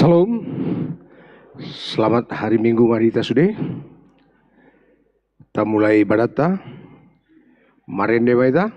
Salam, selamat hari Minggu mari kita sudah. Kita mulai ibadat ta. Marende baita.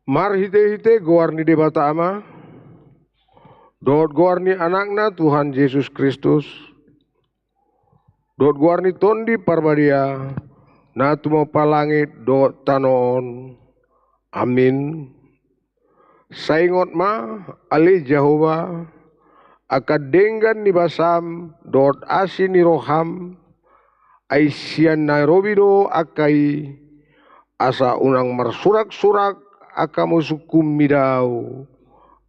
Mar hite goarni debata ama, dot goarni anakna Tuhan Yesus Kristus, dot goarni tondi parbadia, na tumo palangit dot tanon, amin. Saingot ma ali Jehova, akadenggan ni basam dot asin ni roham, aisian Nairobi do akai asa unang marsurak-surak akamu sukum midau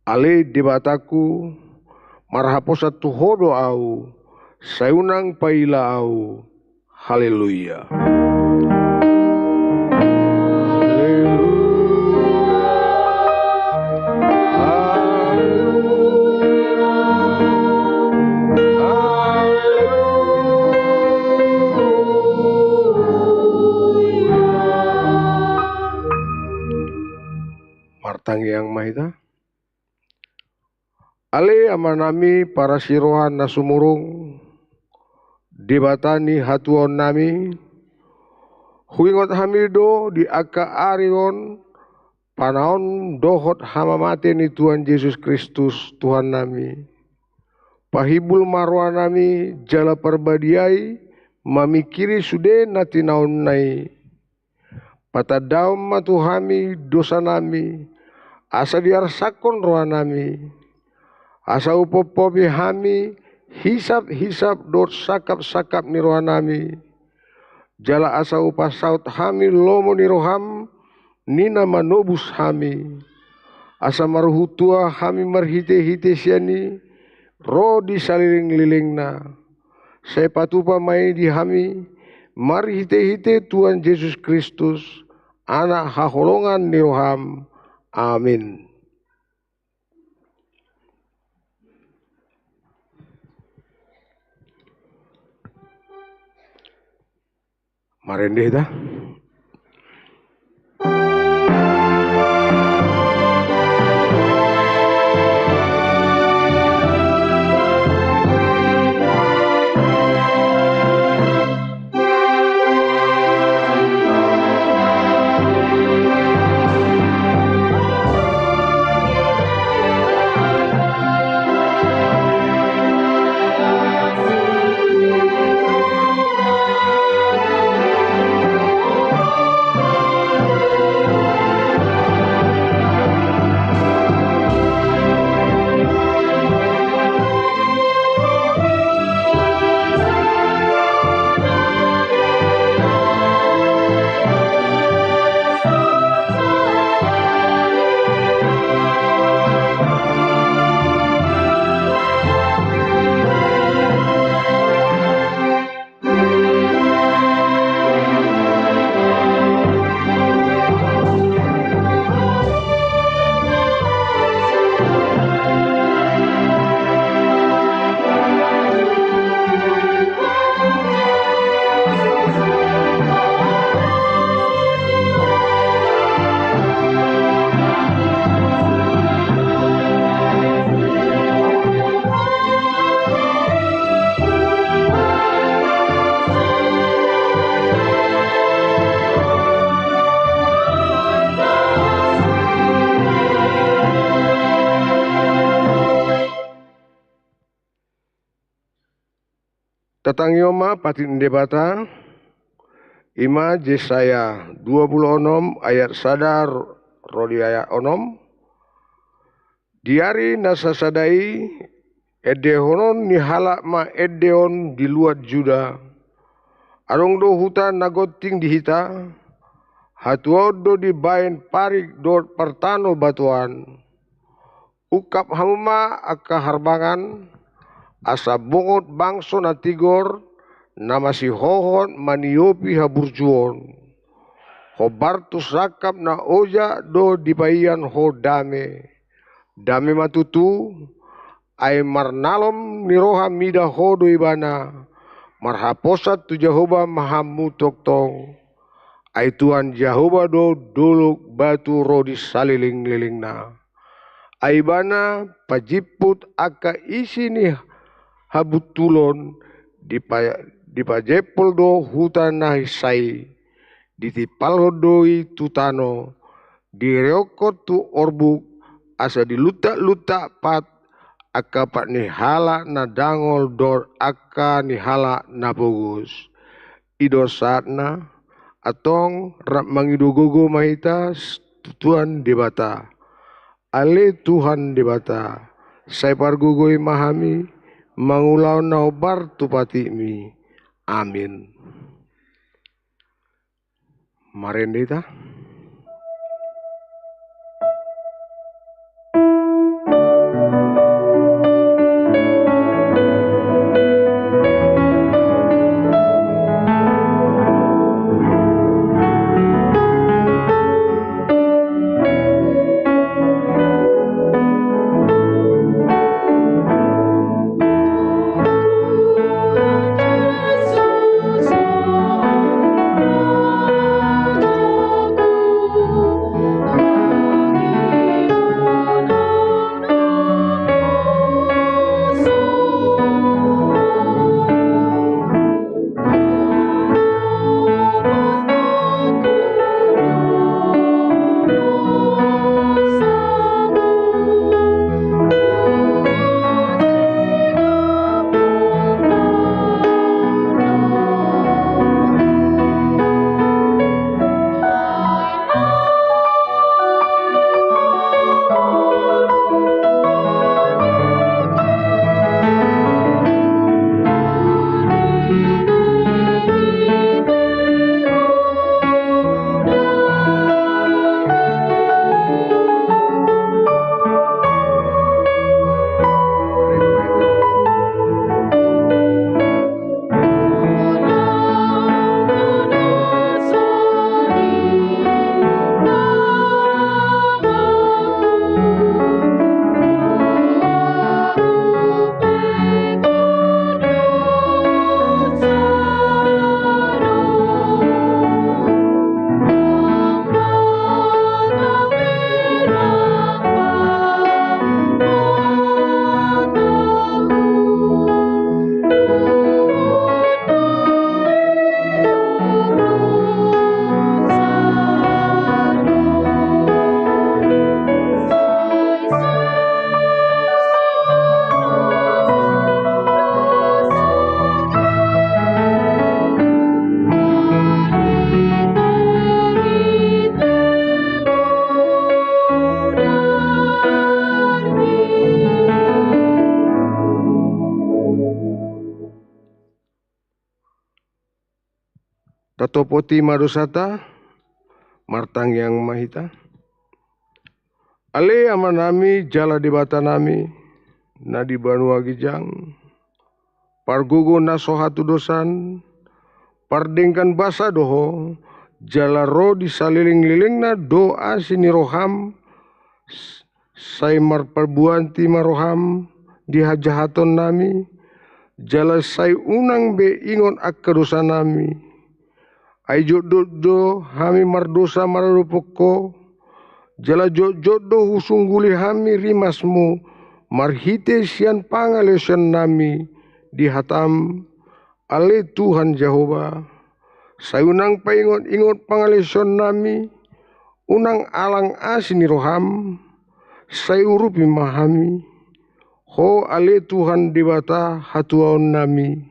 ale debataku marhaposa tuhodo au sayunang paila au. Haleluya. Martang yang mahita Ale amanami para sirohan na sumurong, debatani hatuan nami, huingot hamido di aka arion, panaon dohot hamamate ni Tuhan Yesus Kristus Tuhan nami. Pahibul marwa nami jala perbadiai, mamikiri sude nati naon nai. Patadaum matuhami dosa nami, asa diarsakon roa nami. Asa upopobi hami, hisap-hisap dot sakap-sakap ni roa nami. Jala asa upasaut hami lomo ni roham, nina manobus hami. Asa maruhutua hami marhite-hite siani, roh di saliling-liling na. Saya patupa mai di hami, marhite-hite Tuhan Yesus Kristus, anak haholongan ni roham. Amin. Marendeh dah. Tatang yoma patin debata, ima Yesaya 26 ayat sadar rodi ayat onom, diari nasasadai edehonon ni halak ma edeon di luar Juda, arong do huta nagoting di hita, hatuod do di bain parik do pertano batuan, ukap hamuma aka harbangan, asa bongot bangso na tigor, nama si hohon maniopi haburjuon. Ho bartus rakap na oja do dipayan ho dame. Dame matutu, ay marnalom niroha mida ho do ibana. Marhaposat tu Jehovah mahamu toktong. Ay Tuhan Jehovah do duluk batu rodi saliling-liling na. Ay bana pajiput aka isi ni habutulon dipajepol do hutan nahisai, ditipal doi tutano, direokot tu orbuk, asa dilutak-lutak pat, aka pat nihala na dangol dor aka nihala na bogus. Ido saatna, atong rap mangidogogo mahita, Tuhan debata. Ale Tuhan debata, saya pargugoi mahami, mangulau naubar tupati mi. Amin. Marendita. Tatopoti marusata, martang yang mahita. Ale amanami jala di bata nami, na di banua gijang. Pargugo na sohatu dosan, pardengkan basa doho, jala ro di saliling-liling na doa sini roham, say marperbuanti maroham di hajahaton nami, jala say unang be ingon akka dosa nami. Ay jodoh hami mardosa mararupoko, jala jodoh husungguli hami rimasmu, marhite sian pangalesan nami di hatam, ale Tuhan Jehovah. Sayunang paingot-ingot pangalesan nami, unang alang asini roham, sayurupi mahami. Ho ale Tuhan dibata hatuaon nami,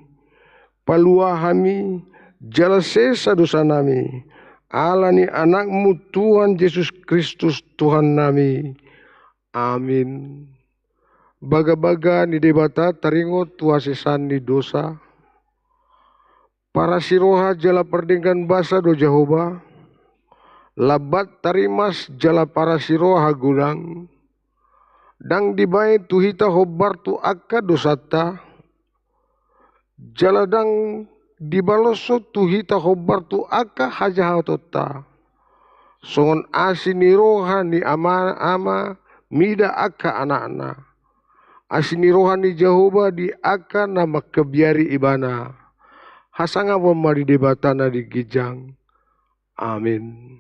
palua hami, jala sesa dosa nami, alani anakmu Tuhan Yesus Kristus Tuhan nami. Amin. Baga-baga ni debata taringot tua sesan ni dosa. Para siroha jala perdengkan basa do Jehovah. Labat tarimas jala para siroha gudang. Dang dibae tuhita hobar tu akka dosata. Jaladang dibaloso tuhita hobar tu akka hajahatota. Songon asini roha ni ama mida akka anak-anak. Asini roha ni Jehovah di akka nama kebiari ibana. Hasanga memari debatana di gijang. Amin.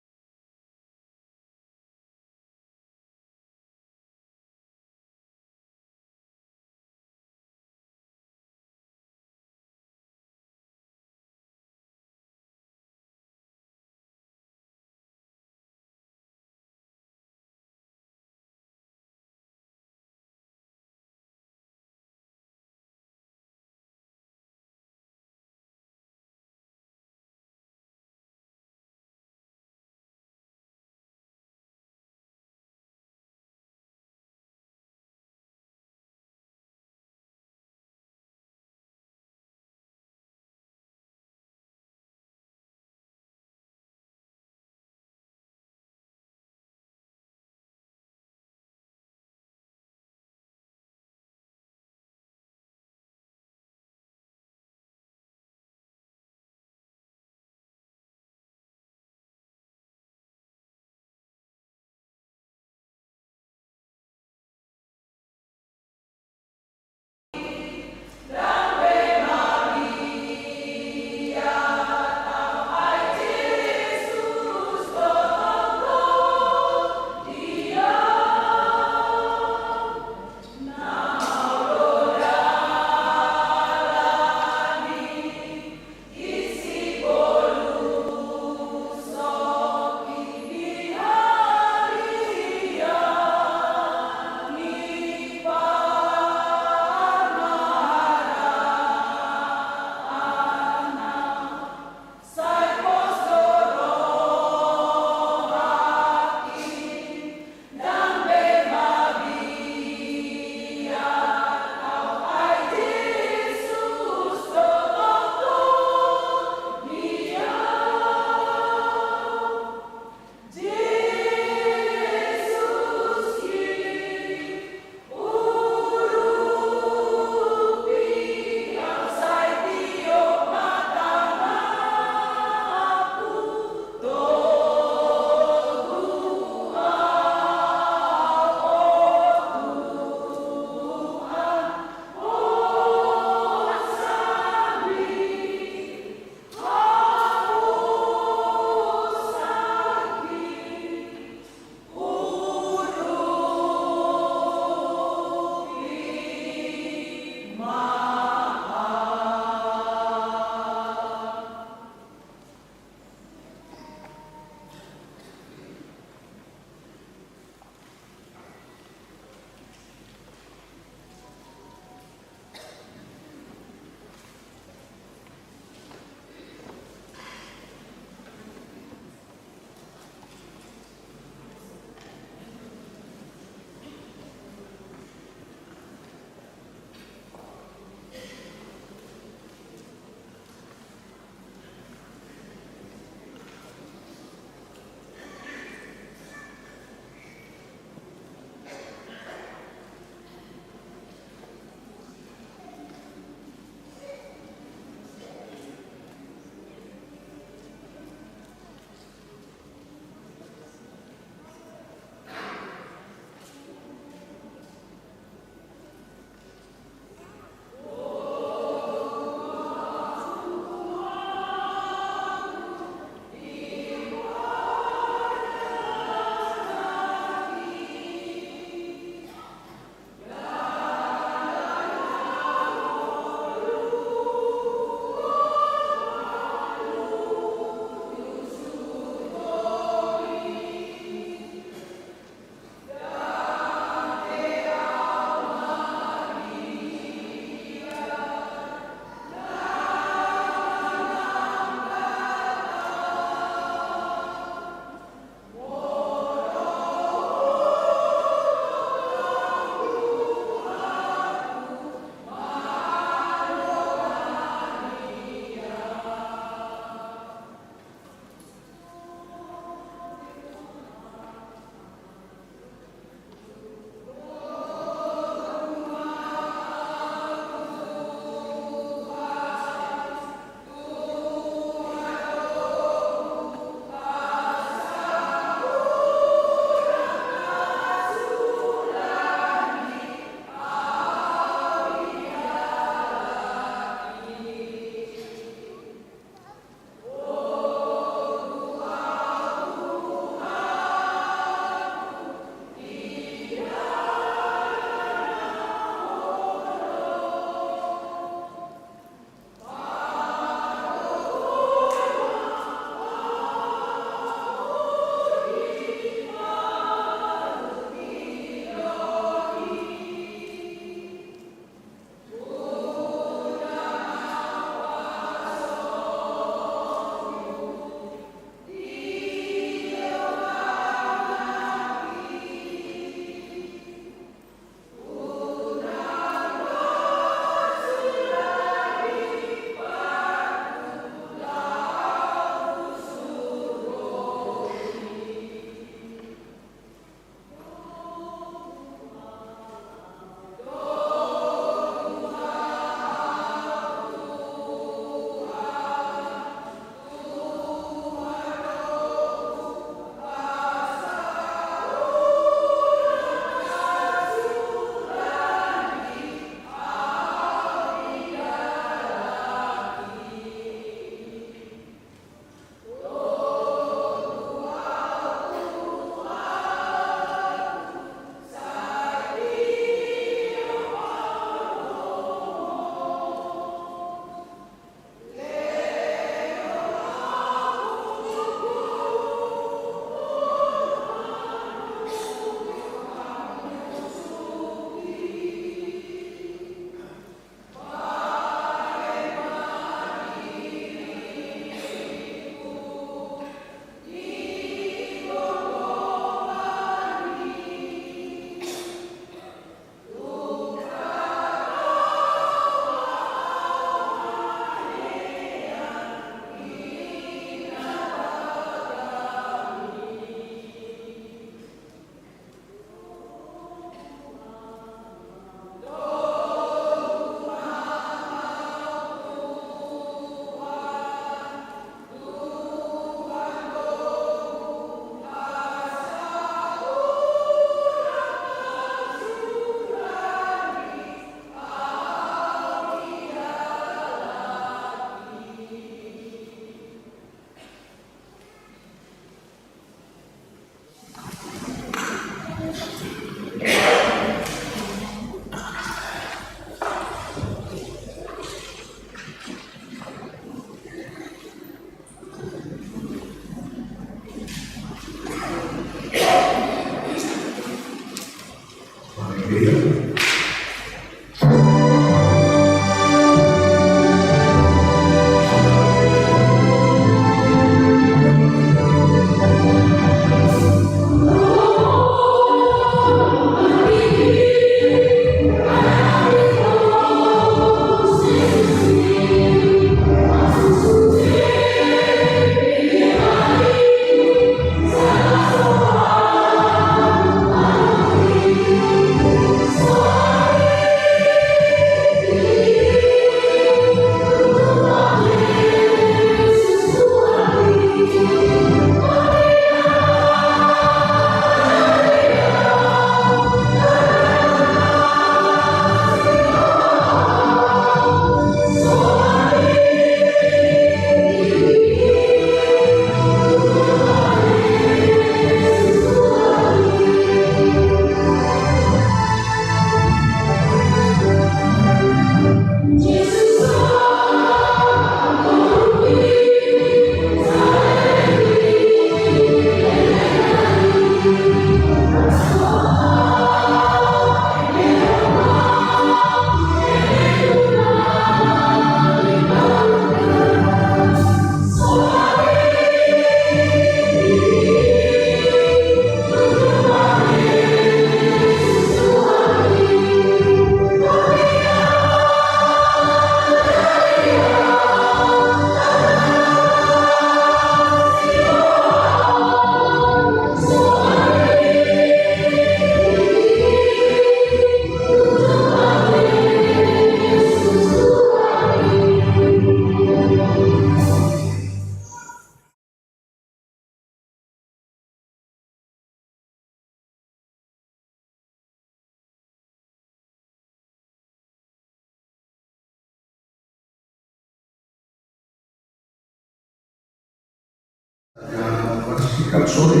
sikap sore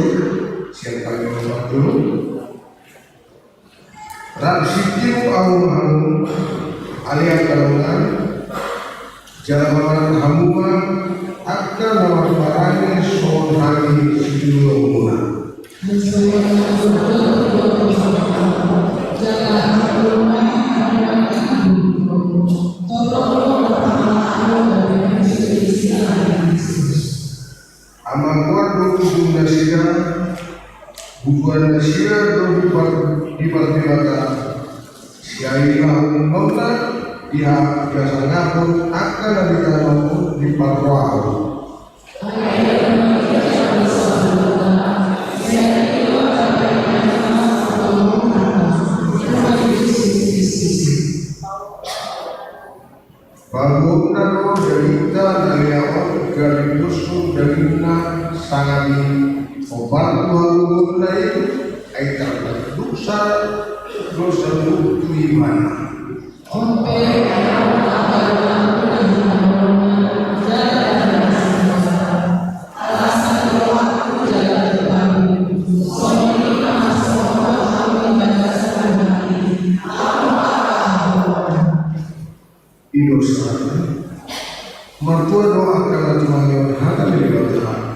siapa yang membuat dulu rak sikiu awam alias kalongan jalan hamuma akan nama barangnya soal hari sikiu umuna amakuan doku nasira bukuan nasira doku di mata siailah nona dia biasa ngapun akan ada tanahku di parwau bangunan derita dari awal dari dusun dari sangat obat bangun lain aitan dosa dosa itu iman dosa mertua doakan Tuhan hati dari Tuhan.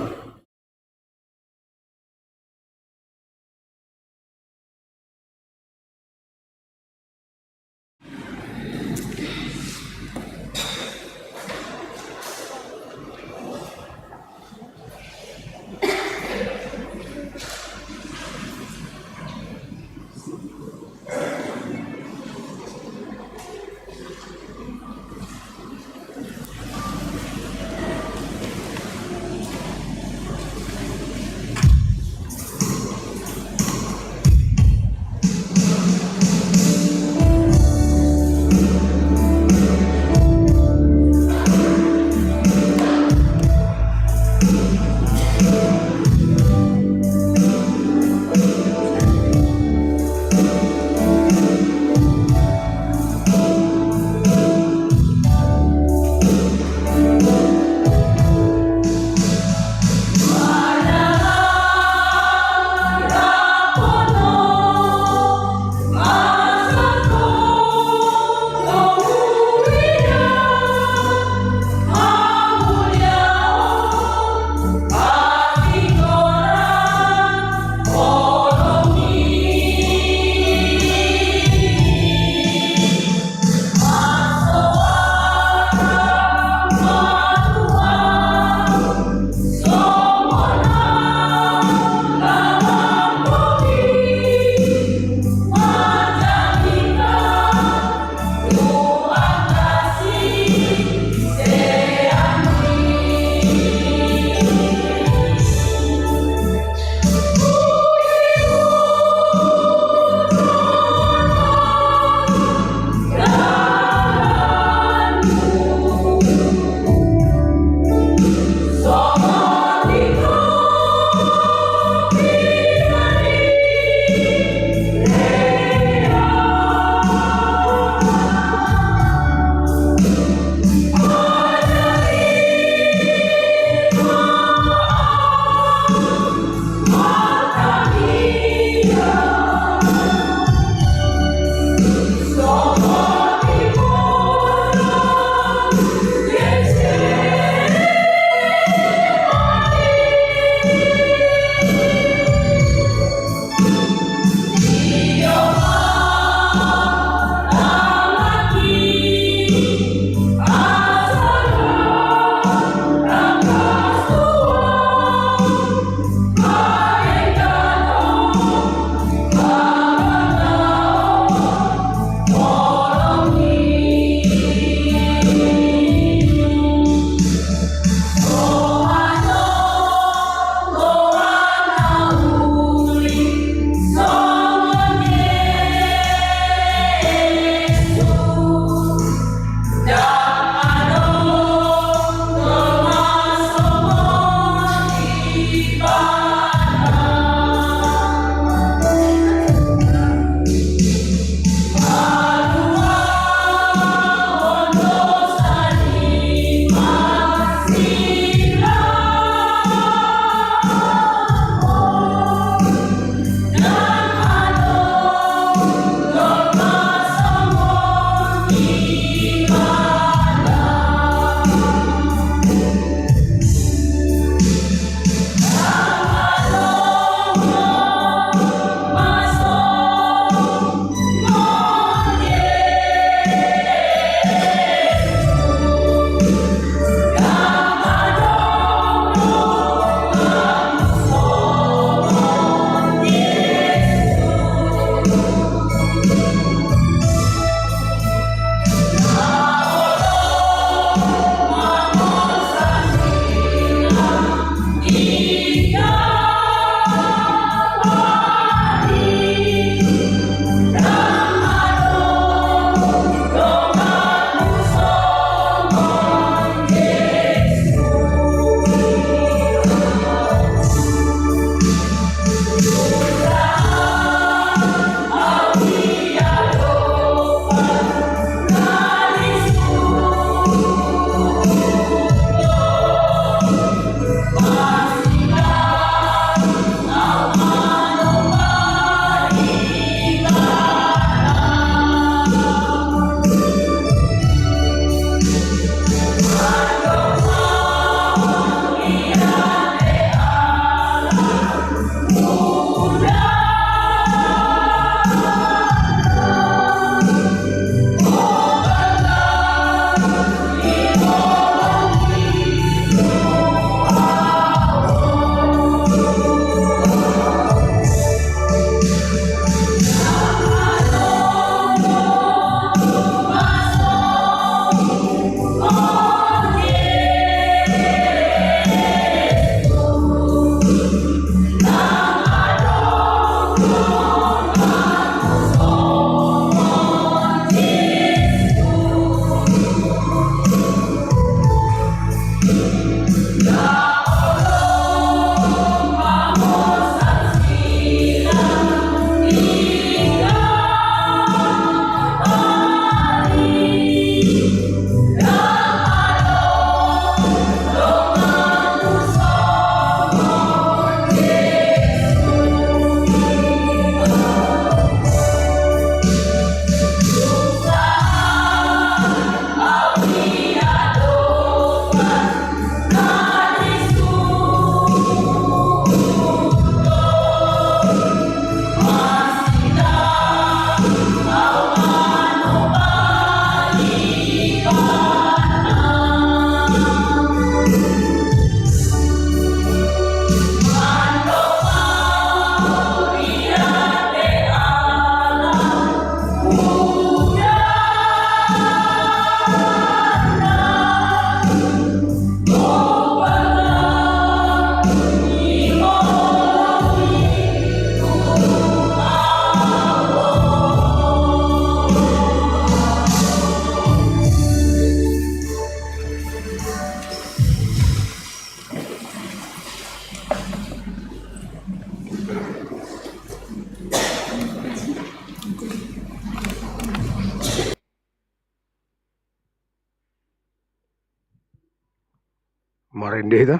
Marende ta.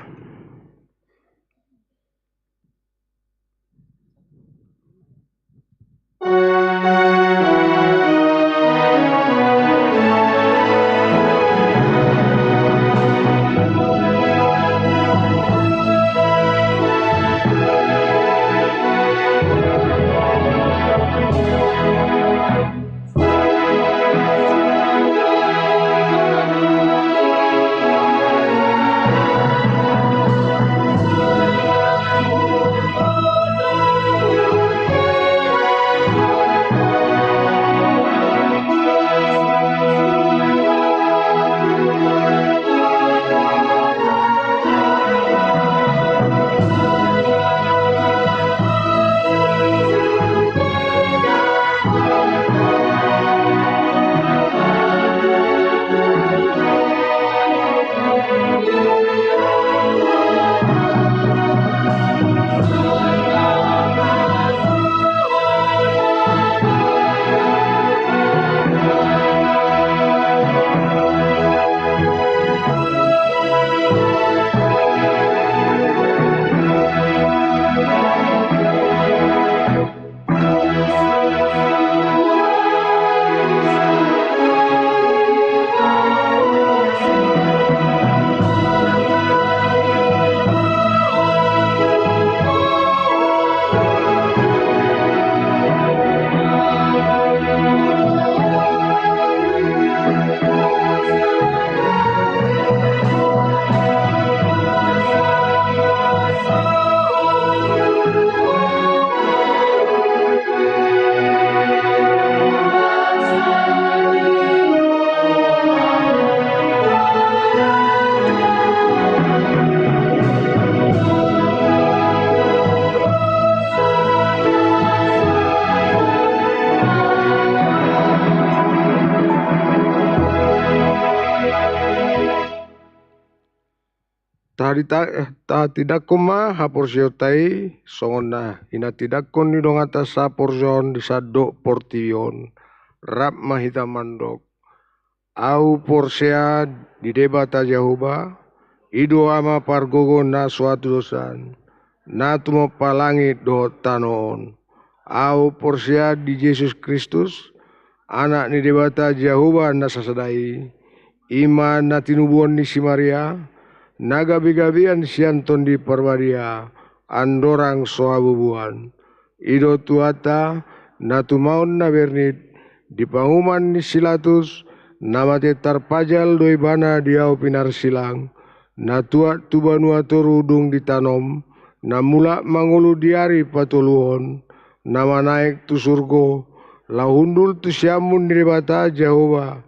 Ta tidak koma haporsio tai songona ina tidak kon ni dong atas saporjon di sadok portion rap mahita mandok au porsea di debata Jehovah ido ama pargogo na suatu dosan na tumo palangi do tanon au porsea di Yesus Kristus anak ni debata Jehovah na sasadai iman na tinubuan ni si Maria nagabi-gabian sianton di parbadia andorang soabubuan ido tuata natumaon na bernit di panguman ni silatus namate tarpajal doi bana diau pinar silang natua tubanua turudung ditanom namula mangulu diari patuluhon nama naik tu surgo lahundul tu siamun direbata Jehovah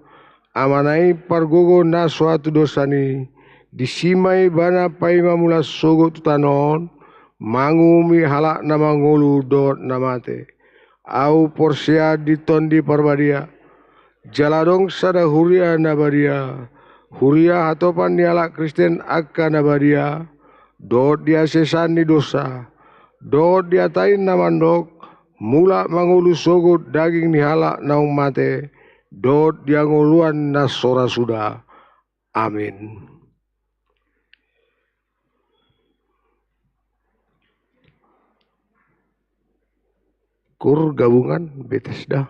amanai pargogo na suatu dosani disimai bana paima mula sogo tutanon mangumi halak nama ngulu dot namate au porsia ditondi parbadia jaladong sada huria nabadia huria hatopan ni alak Kristen akka nabadia dot dia sesani dosa dot dia tain namandok mula mangulu sogo daging ni halak naung mate dot dia nguluan nasora sudah amin. Kur gabungan Bethesda.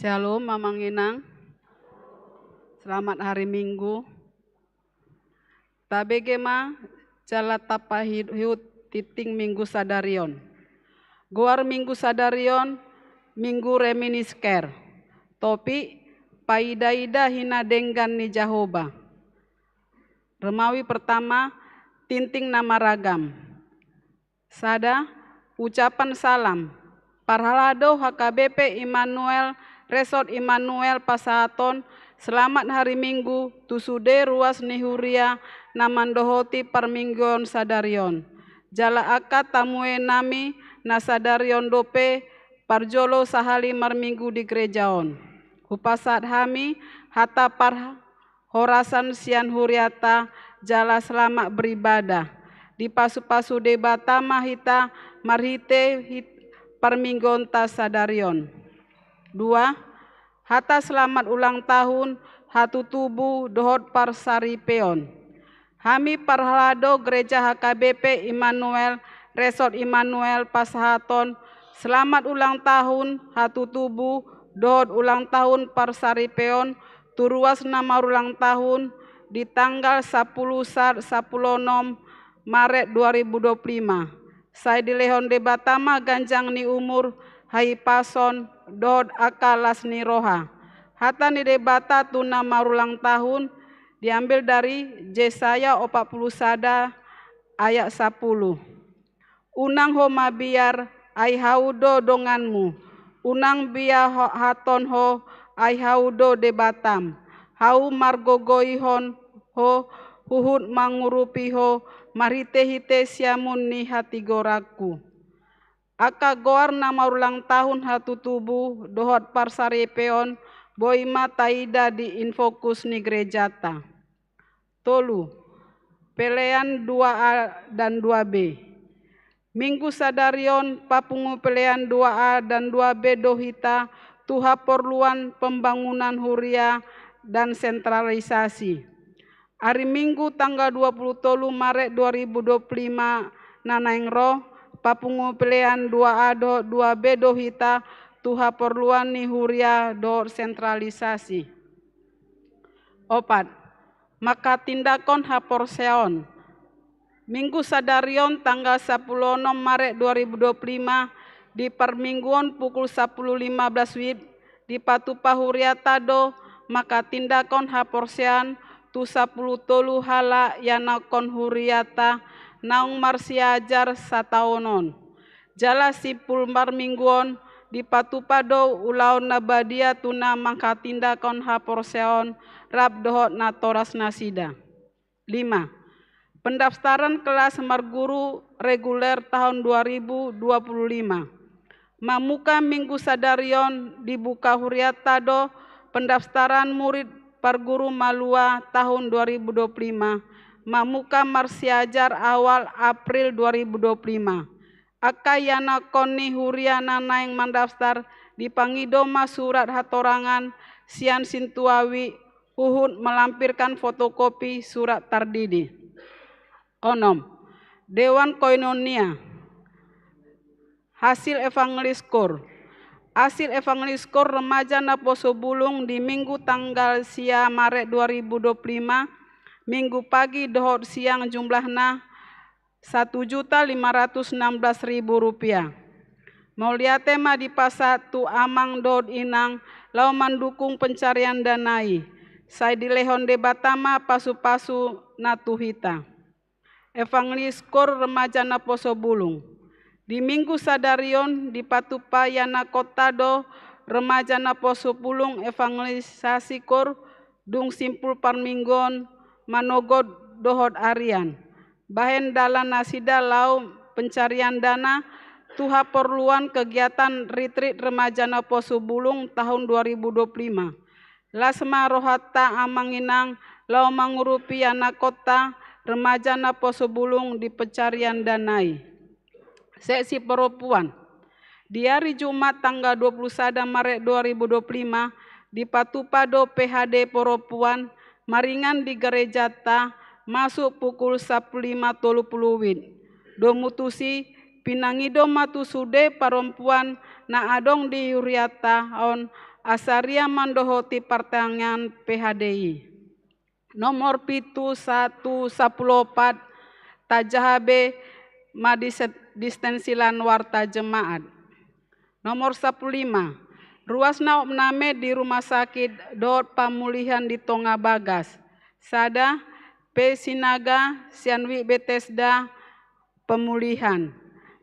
Shalom Mamang Inang. Selamat hari Minggu. Tabegema jala tapahut titing Minggu Sadarion. Goar Minggu Sadarion, Minggu Reminisker. Topi Paidaida hina denggan ni Jahoba. Remawi pertama, tinting nama ragam. Sada, ucapan salam. Parhalado HKBP Immanuel, Resort Immanuel Pasaton, selamat hari Minggu, tusude ruas nihuria, namandohoti parminggon sadarion. Jala akat tamue nami, nasadarion dope, parjolo sahali marminggu di gerejaon. Upasat hami, hata par Horasan sian huriata jala selamat beribadah. Di pasu-pasu debatama hita marhite parminggonta sadarion. 2. Hata selamat ulang tahun hatu tubuh dohot parsaripeon. Hami parhalado gereja HKBP Immanuel Resort Immanuel Pasahaton selamat ulang tahun hatu tubuh dohot ulang tahun parsaripeon turuas nama ulang tahun di tanggal 10 Maret 2025. Saya dilehon debatama ganjang ni umur hai pason dohot akalas ni roha. Hata ni debata tuna marulang tahun diambil dari Yesaya 41 ayat 10. Unang ho mabiar ai haudo donganmu. Unang bia haton ho ai haudo debatam. Hau margogoihon ho huhut mangurupi ho marite-hite siamun ni hati goraku. Aka goar nama ulang tahun hatu tubuh dohot parsaripeon boima taida di infokus ni gerejata. Tolu, pelean 2A dan 2B. Minggu sadarion papungu pelean 2A dan 2B dohita tuha perluan pembangunan huria dan sentralisasi. Hari Minggu tanggal 23 Maret 2025 nanaing roh papungu pelean 2A do 2B dohita tuha perluan ni huria do sentralisasi. 4. Maka tindakon haporseon. Minggu sadarion tanggal 10 Maret 2025 di permingguan pukul 10.15 WIB di Patupa Huriata do maka tindakon haporsean tu 10 tolu hala yanakon huriata naung marsiajar sataonon. Jala sipul marmingguon di Patupa do ulaon nabadia tuna maka tindakon haporseon rab dohot na toras nasida. 5. Pendaftaran kelas marguru reguler tahun 2025. Mamuka minggu sadarion dibuka huriata do pendaftaran murid parguru malua tahun 2025. Mamuka marsiajar awal April 2025. Akayana koni huriana naing mandaftar dipangidoma surat hatorangan sian sintuawi uhud melampirkan fotokopi surat tardidi. 6. Dewan Koinonia. Hasil evangelis kor. Hasil evangelis kor remaja na Poso Bulung di Minggu tanggal sia Maret 2025. Minggu pagi dohot siang jumlahna Rp1.516.000. Maulia tema di pasatu amang dohot inang lau mendukung pencarian danai. Saya dilehon debatama pasu-pasu natuhita. Evangelis kor remaja na Poso Bulung. Di Minggu sadarion di Patupa yana kota do remaja na Poso Bulung evangelisasi kor dung simpul parminggon manogod dohot arian. Bahen dalan nasida lau pencarian dana tuha perluan kegiatan retreat remaja na Poso Bulung tahun 2025. Lasma rohata amanginang lau mangurupi anak kota remaja na Poso Bulung di pencarian danai. Seksi perempuan. Di hari Jumat tanggal 21 Maret 2025 di Patupa do PHD perempuan maringan di gereja ta masuk pukul 15.30 WIB. Do mutusi pinangido matu sude perempuan na adong di Huriata on asaria mandohoti pertanyaan PHDI. Nomor pitu 114 tajahabe madistensilan warta jemaat. Nomor 15 ruasna opname di rumah sakit dohot pamulihan di Tonga Bagas. Sada P Sinaga Sianwi Betesda pemulihan.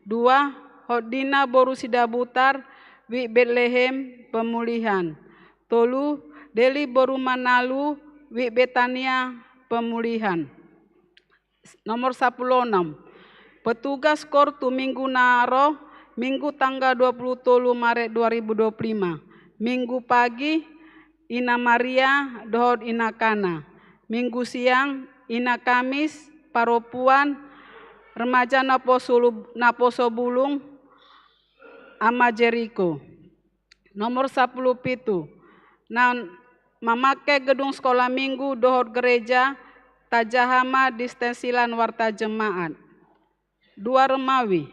2 Hodina Borusida Butar Wi Bethlehem pemulihan. Tolu Deli Borumanalu Wi Betania pemulihan. Nomor 16 petugas kor tu Minggu naro Minggu tanggal 23 Maret 2025. Minggu pagi Ina Maria dohot Ina Kana. Minggu siang, ina Kamis, paropuan, remaja Naposobulung, ama Jericho. Nomor 10 pitu, memakai gedung sekolah minggu dohot gereja, tajahama distensilan warta jemaat. 2 Remawi,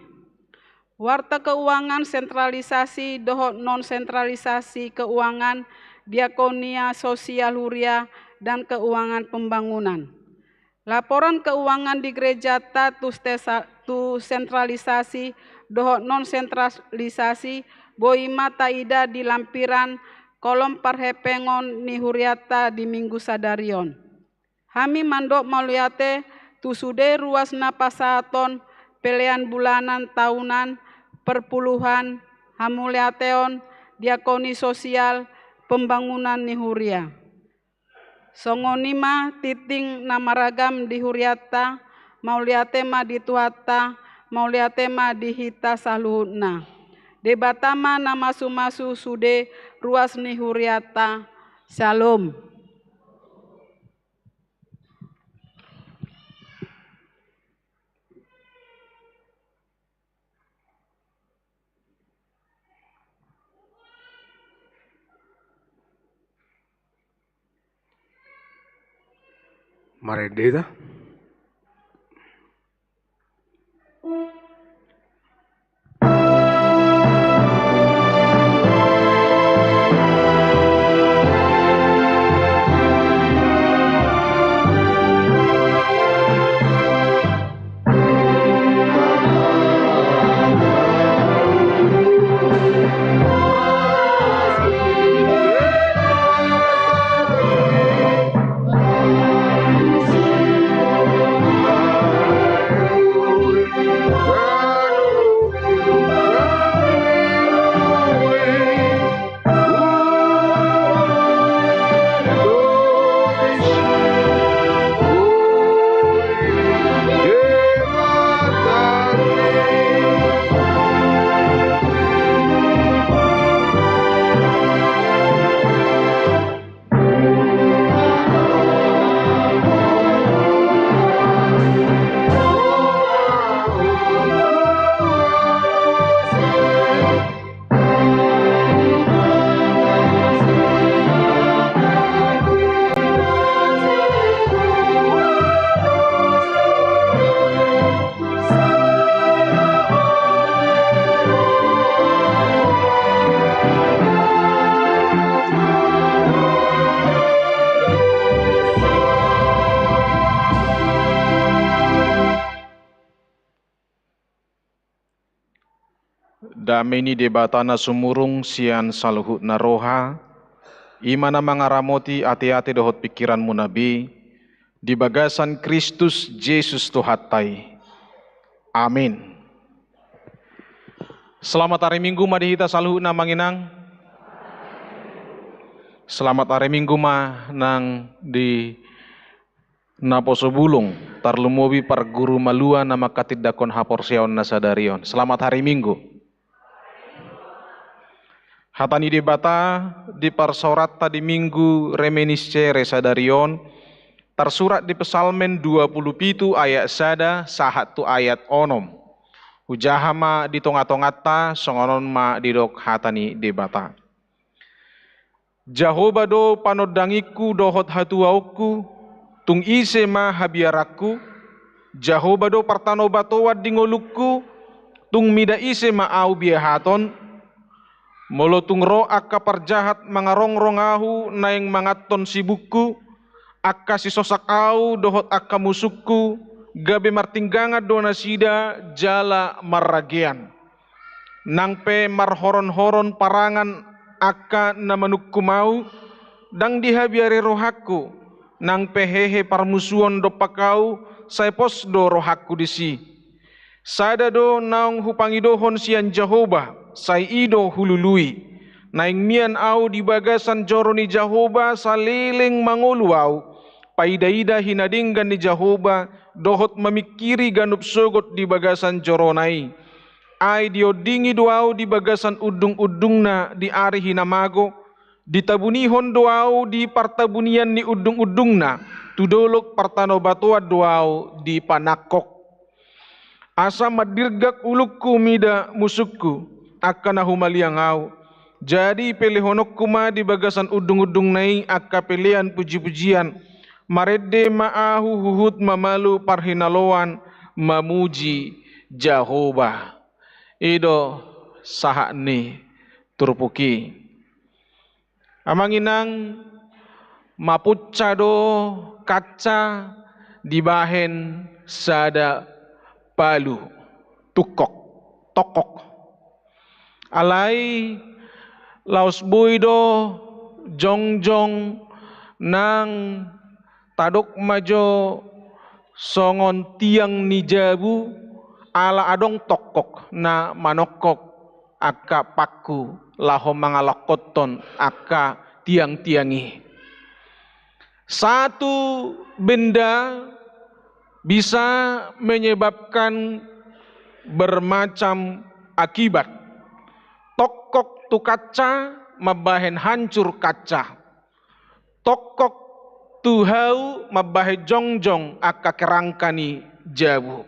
warta keuangan sentralisasi dohot non sentralisasi keuangan, diakonia sosial huria dan keuangan pembangunan. Laporan keuangan di gereja tu sentralisasi dohot non sentralisasi boima taida di lampiran kolom parhepengon ni huriata di minggu sadarion. Hami mandok mauliyate tu sude ruas napasaton pelean bulanan tahunan perpuluhan hamuliateon diakoni sosial pembangunan ni huria. Songonima titing namaragam di huriata mauliatema di tuhata mauliatema di hita saluhutna. Debatama nama sumasu sude ruas ni huriata. Shalom. Marededa. Dameni debatana sumurung sian saluhut naroha, imana mangaramoti ati-ati dohot pikiranmu nabi, di bagasan Kristus Yesus Tuhatai. Amin. Selamat hari Minggu madihita saluhut na manginang. Selamat hari Minggu ma nang di Naposobulung, tarlumobi par guru malua nama katidakon haporsion nasadarion. Selamat hari Minggu. Hatani debata di parsorat tadi minggu remenisce resadarion, tersurat di pesalmen 27 ayat sada sahat tu ayat onom. Hujahama di tonga-tongata songonon ma didok hatani debata. Jahoba do panodangiku dohot hatuauku, tung ise ma habiaraku, Jahoba do partanobatowa dingolukku, tung mida ise ma au biahaton, molotung ro akka parjahat mangarongrong naing mangaton sibukku, akka sisosak au dohot akka musukku, gabe martinggangat dona sida jala marragean. Nangpe marhoron-horon parangan akka namanukku mau, dang dihabiari rohakku, nangpe hehe parmusuon do pakau, sai pos do rohakku disi. Sada do naung hupangidohon sian Jahoba, sai ido hulului, naing mian au di bagasan joroni Jahoba saliling mangolu au, paida-ida hinadinggan ni Jahoba, dohot memikiri ganup sogot di bagasan joronai, ai diodingi doau di bagasan udung-udungna di ari hinamago, ditabunihon doau di partabunian ni udung-udungna, tudolok partano batoa doau di panakok. Asa madirgak ulukku mida musukku akan humaliangau. Jadi pelihonok kuma di bagasan udung-udung nai akka pelian puji-pujian. Marede ma'ahu huhut mamalu parhinaloan mamuji Jehovah. Ido sahakni turpuki. Amanginang mapucado kaca dibahen sada palu tukok tokok. Alai laos buido jongjong nang tadok majo songon tiang nijabu ala adong tokok na manokok aka paku laho mangalakoton aka tiang-tiangi. Satu benda bisa menyebabkan bermacam akibat. Tokok tu kaca mabahen hancur kaca. Tokok tu hau mabahe jongjong aka kerangkani jabu.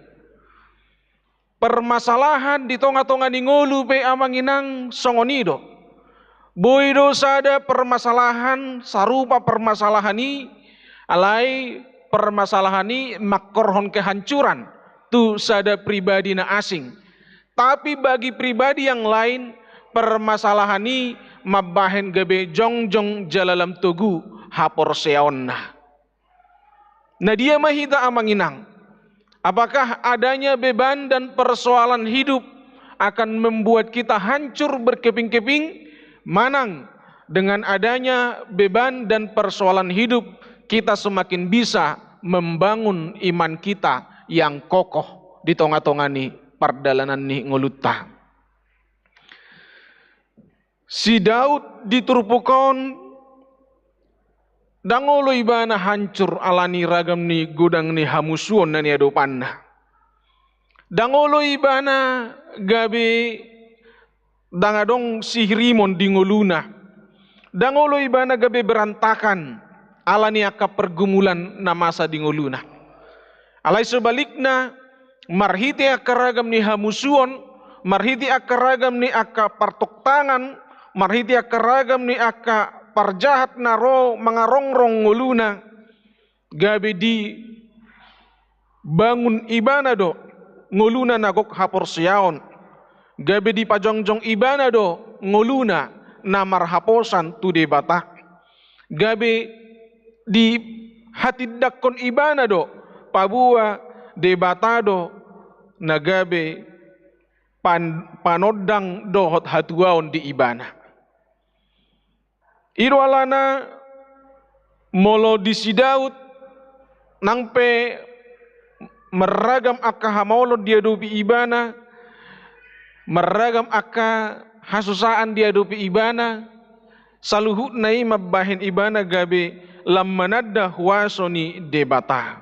Permasalahan di tonga-tonga ni ngolu pe amanginang songonido. Boido sada permasalahan sarupa permasalahan ni alai permasalahan ni makorhon kehancuran tu sada pribadi na asing. Tapi bagi pribadi yang lain permasalahan ni mabahen gabe jongjong jalalam tugu hapor seonna. Nah dia mahita amanginang. Apakah adanya beban dan persoalan hidup akan membuat kita hancur berkeping-keping? Manang dengan adanya beban dan persoalan hidup kita semakin bisa membangun iman kita yang kokoh di tonga-tonga ni pardalanan ni ngulutta. Si Daud diturpukon dangolo ibana hancur alani ragam ni gudang ni hamusuon na ni adopanna. Dangolo ibana gabe dangadong sihrimon di ngoluna. Dangolo ibana gabe berantakan alani aka pergumulan na masa di ngoluna. Alai sebalikna marhiti aka ragam ni hamusuon, marhiti aka ragam ni aka partok tangan, marhiti aka ragam ni aka parjahat naro mangarongrong ngoluna gabe di bangun ibana do ngoluna nagok hapor siaon gabe di pajongjong ibana do ngoluna na marhaposan tu de bata gabe di hatidakon ibana do pabua de bata do na gabe panodang dohot hatuaon di ibana. Irwalana molo di si Daud nangpe meragam aka hamolo dia dupi ibana, meragam aka hasusaan dia dupi ibana, saluhut nai mabahin ibana gabe lammanadda huasoni debata.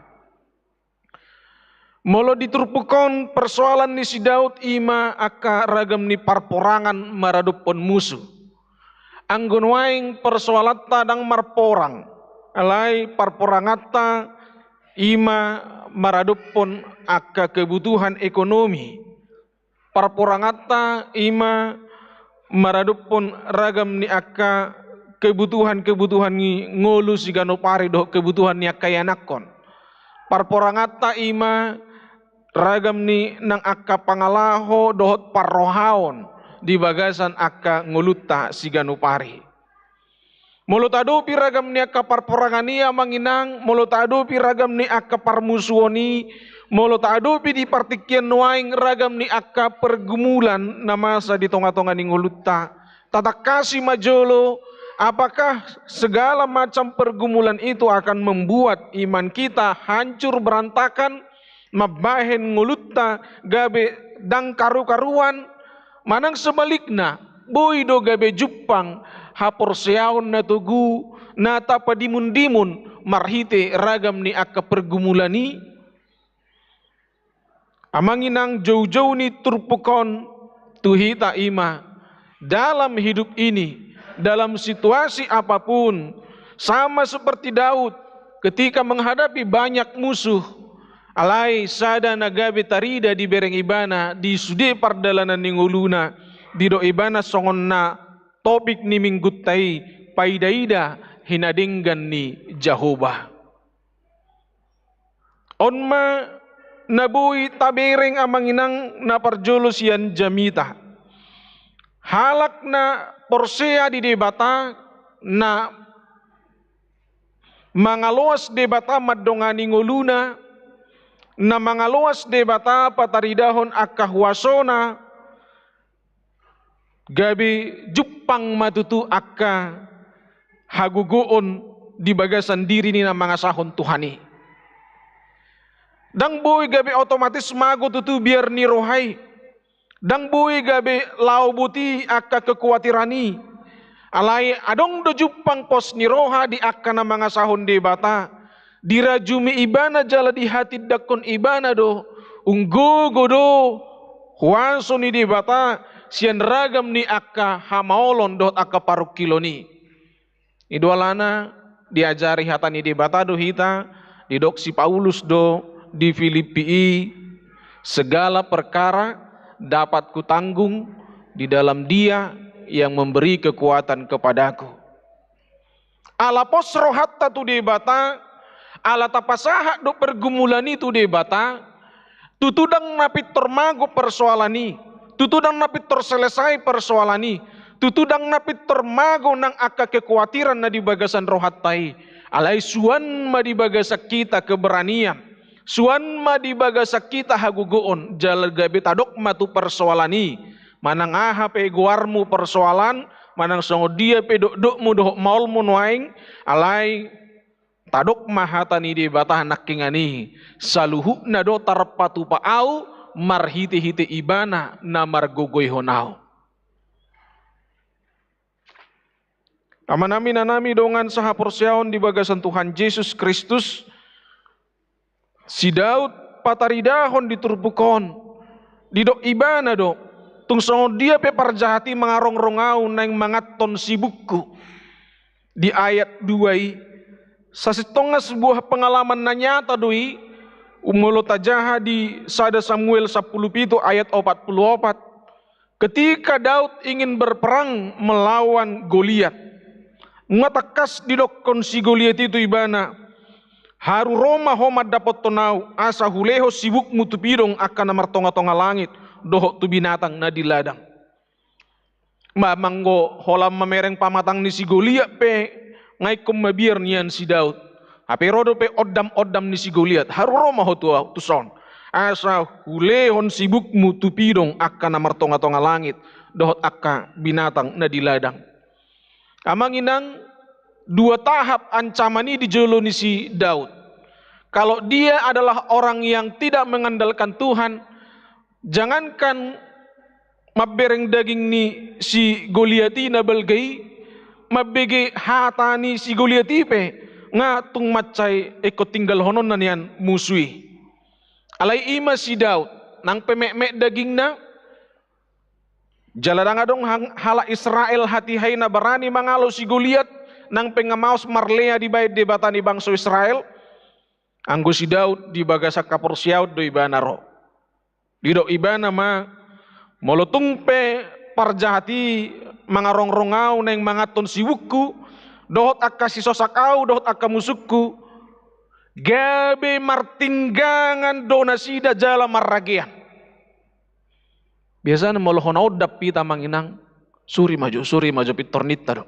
Molo diturpukon persoalan ni si Daud ima aka ragam ni parporangan maradupon musuh. Anggun waing persoalatta dang marporang alai parporangata ima maradupon aka kebutuhan ekonomi parporangata ima maradupon ragam ni aka kebutuhan ni ngolu sigano pare do kebutuhan ni aka yanakon parporangata ima ragam ni nang aka pangalaho dohot parrohaon di bagasan aka ngulutta siganu pari. Mulut adu piragam ni aka parporangania manginang, mulut adu piragam ni aka parmusuoni, mulut adu pi di partikian nuaing ragam ni aka pergumulan na masa di tonga-tonga ni ngulutta. Tatak kasih majolo, apakah segala macam pergumulan itu akan membuat iman kita hancur berantakan, mabahen ngulutta gabe dang karu-karuan. Manang sebalikna, boido gabe Jepang, hapor seaon na tugu, na tapa dimun-dimun, marhite ragam ni aka pergumulani. Amanginang jauh-jauh ni turpukon, tuhita ima, dalam hidup ini, dalam situasi apapun, sama seperti Daud, ketika menghadapi banyak musuh, alai sada nagabe tarida di bereng ibana di sude pardalanan ninguluna di do ibana songonna topik ni minggutai paidaida hinadinggan ni Jehovah. Onma nabui tabereng amanginang na parjolos yan jamita. Halak na porsea di debata na mangaluas debata madongani nguluna na mangaluas debata pataridahon akahwasona gabi jupang matutu akka hagugoon di bagasan diri ni na mga sahon Tuhani. Dang boy gabi otomatis mago tutu biar ni rohai. Dang boy gabi lau buti akka kekuatirani. Alai adong do jupang pos ni roha di akka na mga sahon debata. Dirajumi ibana jala di hati dakon ibana do. Unggogo do. Huaso ni debata. Sian ragam ni akka hamaolon dot akka paruk kiloni. Idolana diajari hata ni debata do hita. Didok si Paulus do. Di Filipi, segala perkara dapat kutanggung di dalam Dia yang memberi kekuatan kepadaku. Ala pos rohatta tu debata, ala tapasaha do pergumulan itu debata, tutudang napit termago persoalani, tutudang napit terselesai persoalani, tutudang napit termago nang akka kekhawatiran na di bagasan rohattai, alai suan ma di bagasak kita keberanian. Suan ma di bagasak kita hagugoon jala gabi tadok matu persoalani manang aha pe guarmu persoalan manang songo dia pe dok-dokmu doh maulmu nuaing alai tadok mahatani di batah nakingani saluhu na do tarpatu paau marhite-hite ibana na margogoy honao. Amanami nanami dongan saha porsyaon di bagasan Tuhan Yesus Kristus. Si Daud pataridahon diturbukon didok ibana do tung songo dia pe parjahati mangarong-rongau nang mangaton sibukku di ayat 2 sasitonga sebuah pengalaman na nyata doi umulo tajaha di sada Samuel 10 ayat 44 ketika Daud ingin berperang melawan Goliat ngatakas didokon si Goliat itu ibana haru Roma homa dapat tonau asa huleho sibuk mutu pidong akan namar tonga-tonga langit dohok tu binatang na di ladang. Mamanggo holam mamereng pamatang ni si Goliat pe ngai kum mabiar nian si Daud. Ape rodo pe oddam ni si Goliat haru Roma ho tu son. Asa hulehon sibuk mutu pidong akan namar tonga-tonga langit dohok akka binatang na di ladang. Amanginang dua tahap ancaman ini dijoloni si Daud. Kalau dia adalah orang yang tidak mengandalkan Tuhan, jangankan mabereng daging ni si Goliati na balgai, mabege hatani si Goliati pe, nga tung macay ikot tinggal honon na niyan musui. Alay ima si Daud, nang pemek-mek daging na, jaladang adong hala Israel hati-hai na barani mangalo si Goliat, nang pengamaos marlea di bayad debata ni bangsa Israel anggo si Daud di bagasak kaporsyaud do ibana ro di do ibana ma molotung pe parjahati mangarong-rongau neng mangaton siwukku dohot akka si sosakau dohot akka musukku gabe martinggangan donasida jala marragian biasanya molohon odap pita manginang suri maju pitornita do.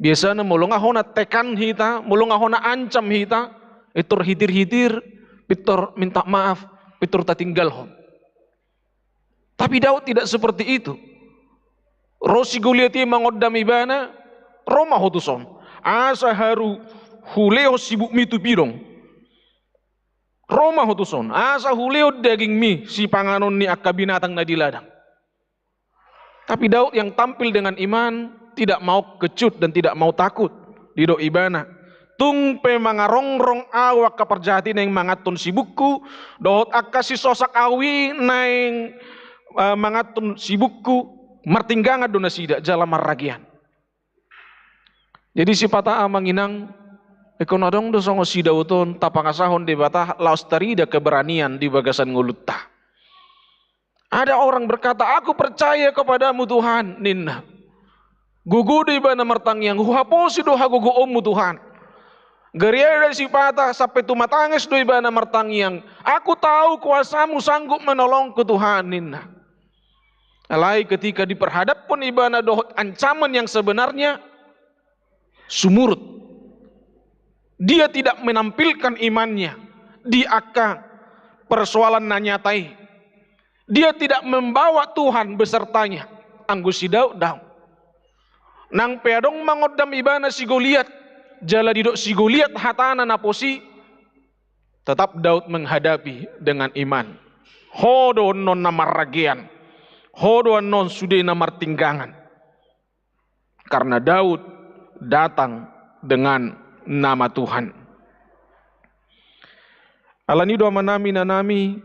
Biasanya mulunga hona tekan hita, mulunga hona ancam hita, itur hitir-hitir, pitor minta maaf, pitur tatinggal hon. Tapi Daud tidak seperti itu. Rosi Goliati mangoddam ibana, Roma hotuson. Asa haru huleo sibuk mitu pirong. Roma hotuson. Asa huleo daging mi si panganon ni akka binatang na di ladang. Tapi Daud yang tampil dengan iman tidak mau kecut dan tidak mau takut di do ibana tung pe mangarongrong awak kaperjahati neng mangatun sibukku dohot akka si sosak awi neng mangatun sibukku martinggangan dona sida jala marragian. Jadi si pata amanginang Ekon adong do songo si Dauton tapangasahon di bata laos tarida keberanian di bagasan ngulutta. Ada orang berkata, aku percaya kepadamu Tuhan, ninna. Gugu di bana martang yang huhaposi doha gugu omu Tuhan. Geria dari si patah sampai tumatanges do ibana martang yang aku tahu kuasamu sanggup menolongku Tuhan, ninna. Alai ketika diperhadap pun ibana dohot ancaman yang sebenarnya sumurut. Dia tidak menampilkan imannya di akar persoalan nanyatai. Dia tidak membawa Tuhan besertanya. Anggus si Daud. Nang peadong mangodam ibana si Goliat. Jala didok si Goliat hatana naposi. Tetap Daud menghadapi dengan iman. Hodo non namaragian. Hodo non sude namartinggangan. Karena Daud datang dengan nama Tuhan. Alani doa manami nanami,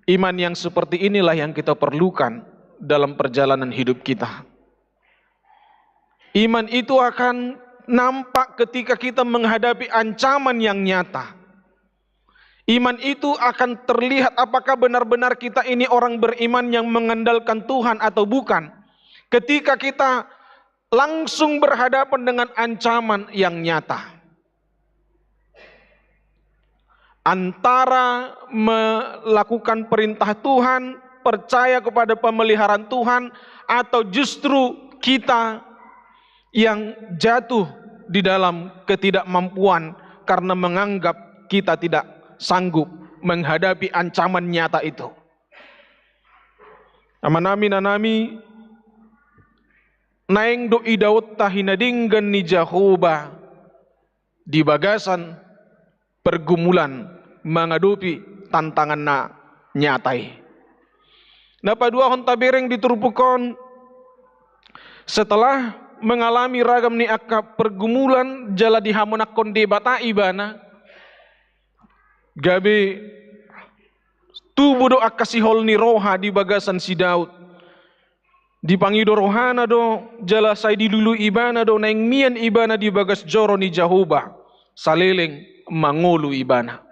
iman yang seperti inilah yang kita perlukan dalam perjalanan hidup kita. Iman itu akan nampak ketika kita menghadapi ancaman yang nyata. Iman itu akan terlihat apakah benar-benar kita ini orang beriman yang mengandalkan Tuhan atau bukan. Ketika kita langsung berhadapan dengan ancaman yang nyata. Antara melakukan perintah Tuhan, percaya kepada pemeliharaan Tuhan, atau justru kita yang jatuh di dalam ketidakmampuan karena menganggap kita tidak sanggup menghadapi ancaman nyata itu. Amanami nanami naeng do Daud tahinadinggan ni Jehovah di bagasan pergumulan menghadapi tantangan na nyatai. Napa dua honta bereng diturupukon setelah mengalami ragam ni akap pergumulan jala dihamonakon debata ibana gabe tubuh do akasihol ni roha di bagasan si Daud dipangido rohana do jala say dilulu ibana do naing mian ibana di bagas joro ni Jehovah saleleng mangulu ibana.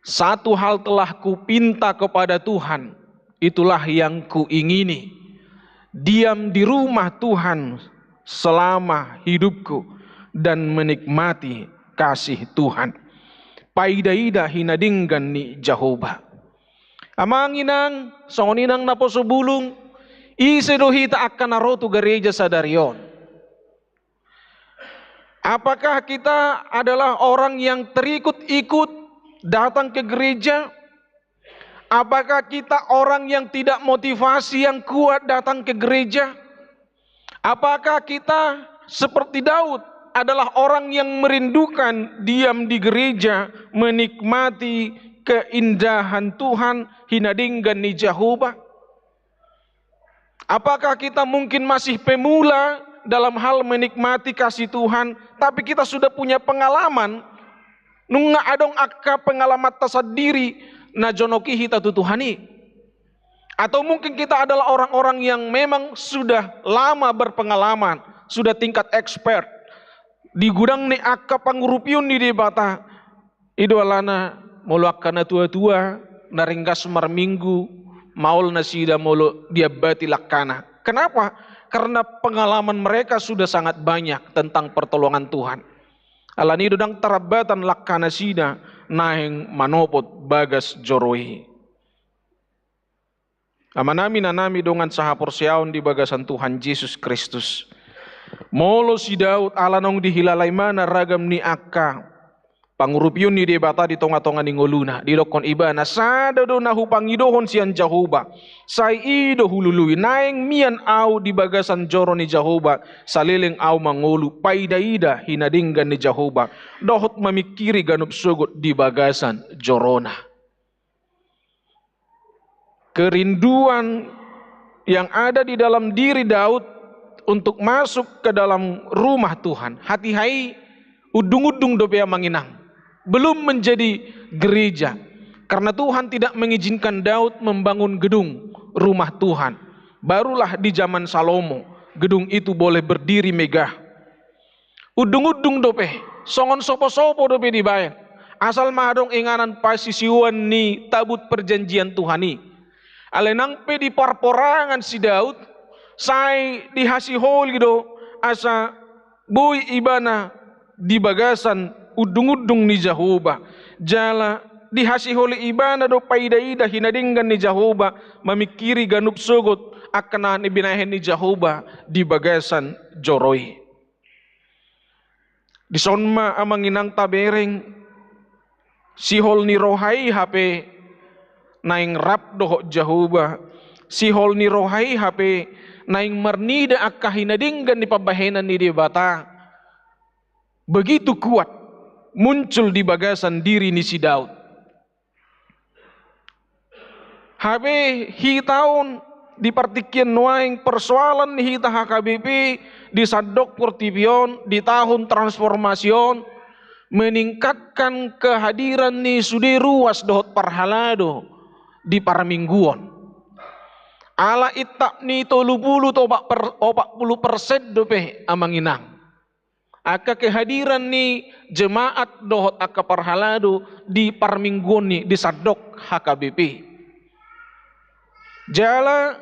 Satu hal telah ku pinta kepada Tuhan, itulah yang ku ingini. Diam di rumah Tuhan selama hidupku dan menikmati kasih Tuhan. Paidaida hinadinggan ni Jehovah. Amanginang songoninang naposo bulung isedohita akan narotu gereja sadarion. Apakah kita adalah orang yang terikut-ikut datang ke gereja? Apakah kita orang yang tidak motivasi yang kuat datang ke gereja? Apakah kita seperti Daud adalah orang yang merindukan diam di gereja, menikmati keindahan Tuhan, hinadinggan ni Jehovah? Apakah kita mungkin masih pemula dalam hal menikmati kasih Tuhan, tapi kita sudah punya pengalaman, nunga adong akka pengalaman tasadiri na jonoki hita tutuhani. Atau mungkin kita adalah orang-orang yang memang sudah lama berpengalaman, sudah tingkat expert di gudang ni akka pangurupion di debata idolana moluakkana tua-tua naringgas marminggu maul nasida molo dia bati lakkana. Kenapa? Karena pengalaman mereka sudah sangat banyak tentang pertolongan Tuhan. Alani dodang tarabatan lakkana sida naheng manopot bagas joroi. Amanami nanami dongan sahapor siaon di bagasan Tuhan Yesus Kristus. Molo si Daud alanong dihilalay mana ragam ni akka. Pangurupion ni debata di tonga-tonga ni ngoluna. Di lokon ibana sada do nahu pangidohon sian Jehovah. Say ido hulului naeng mian au di bagasan joro ni Jehovah. Salileng au mangolu paidaida hinadinggan ni Jehovah. Dohot mamikiri ganup sugut di bagasan jorona. Kerinduan yang ada di dalam diri Daud untuk masuk ke dalam rumah Tuhan. Hati-hai udung-udung dopea manginang. Belum menjadi gereja. Karena Tuhan tidak mengizinkan Daud membangun gedung rumah Tuhan. Barulah di zaman Salomo gedung itu boleh berdiri megah. Udung-udung dope songon sopo-sopo do pe dibayan. Asal mahadong inganan pasisiwan ni tabut perjanjian Tuhani. Alenang pe di parporangan si Daud, say dihasihol gitu, asa boy ibana di bagasan udung-udung ni Jehovah. Jala dihasiholi ibana do paida-ida hinadinggan ni Jehovah, mamikiri ganup sugot akan ibinahin ni Jehovah di bagasan joroi. Di sonma amang inang tabereng sihol ni rohai hape naing rap doh Jehovah, sihol ni rohai hape naing marnida akka hinadinggan ni pabahenan ni debata. Begitu kuat muncul di bagasan diri ni si Daud. Habe hitaun di partikian nuaing persoalan hita HKBP di Sadok Portivion di tahun transformasion meningkatkan kehadiran ni sude ruas dohot parhalado di parmingguan. Ala itak ni 30 to 40% dope amang inang. Aka kehadiran ni jemaat dohot aka parhalado di parmingguan ni di Sadok HKBP. Jala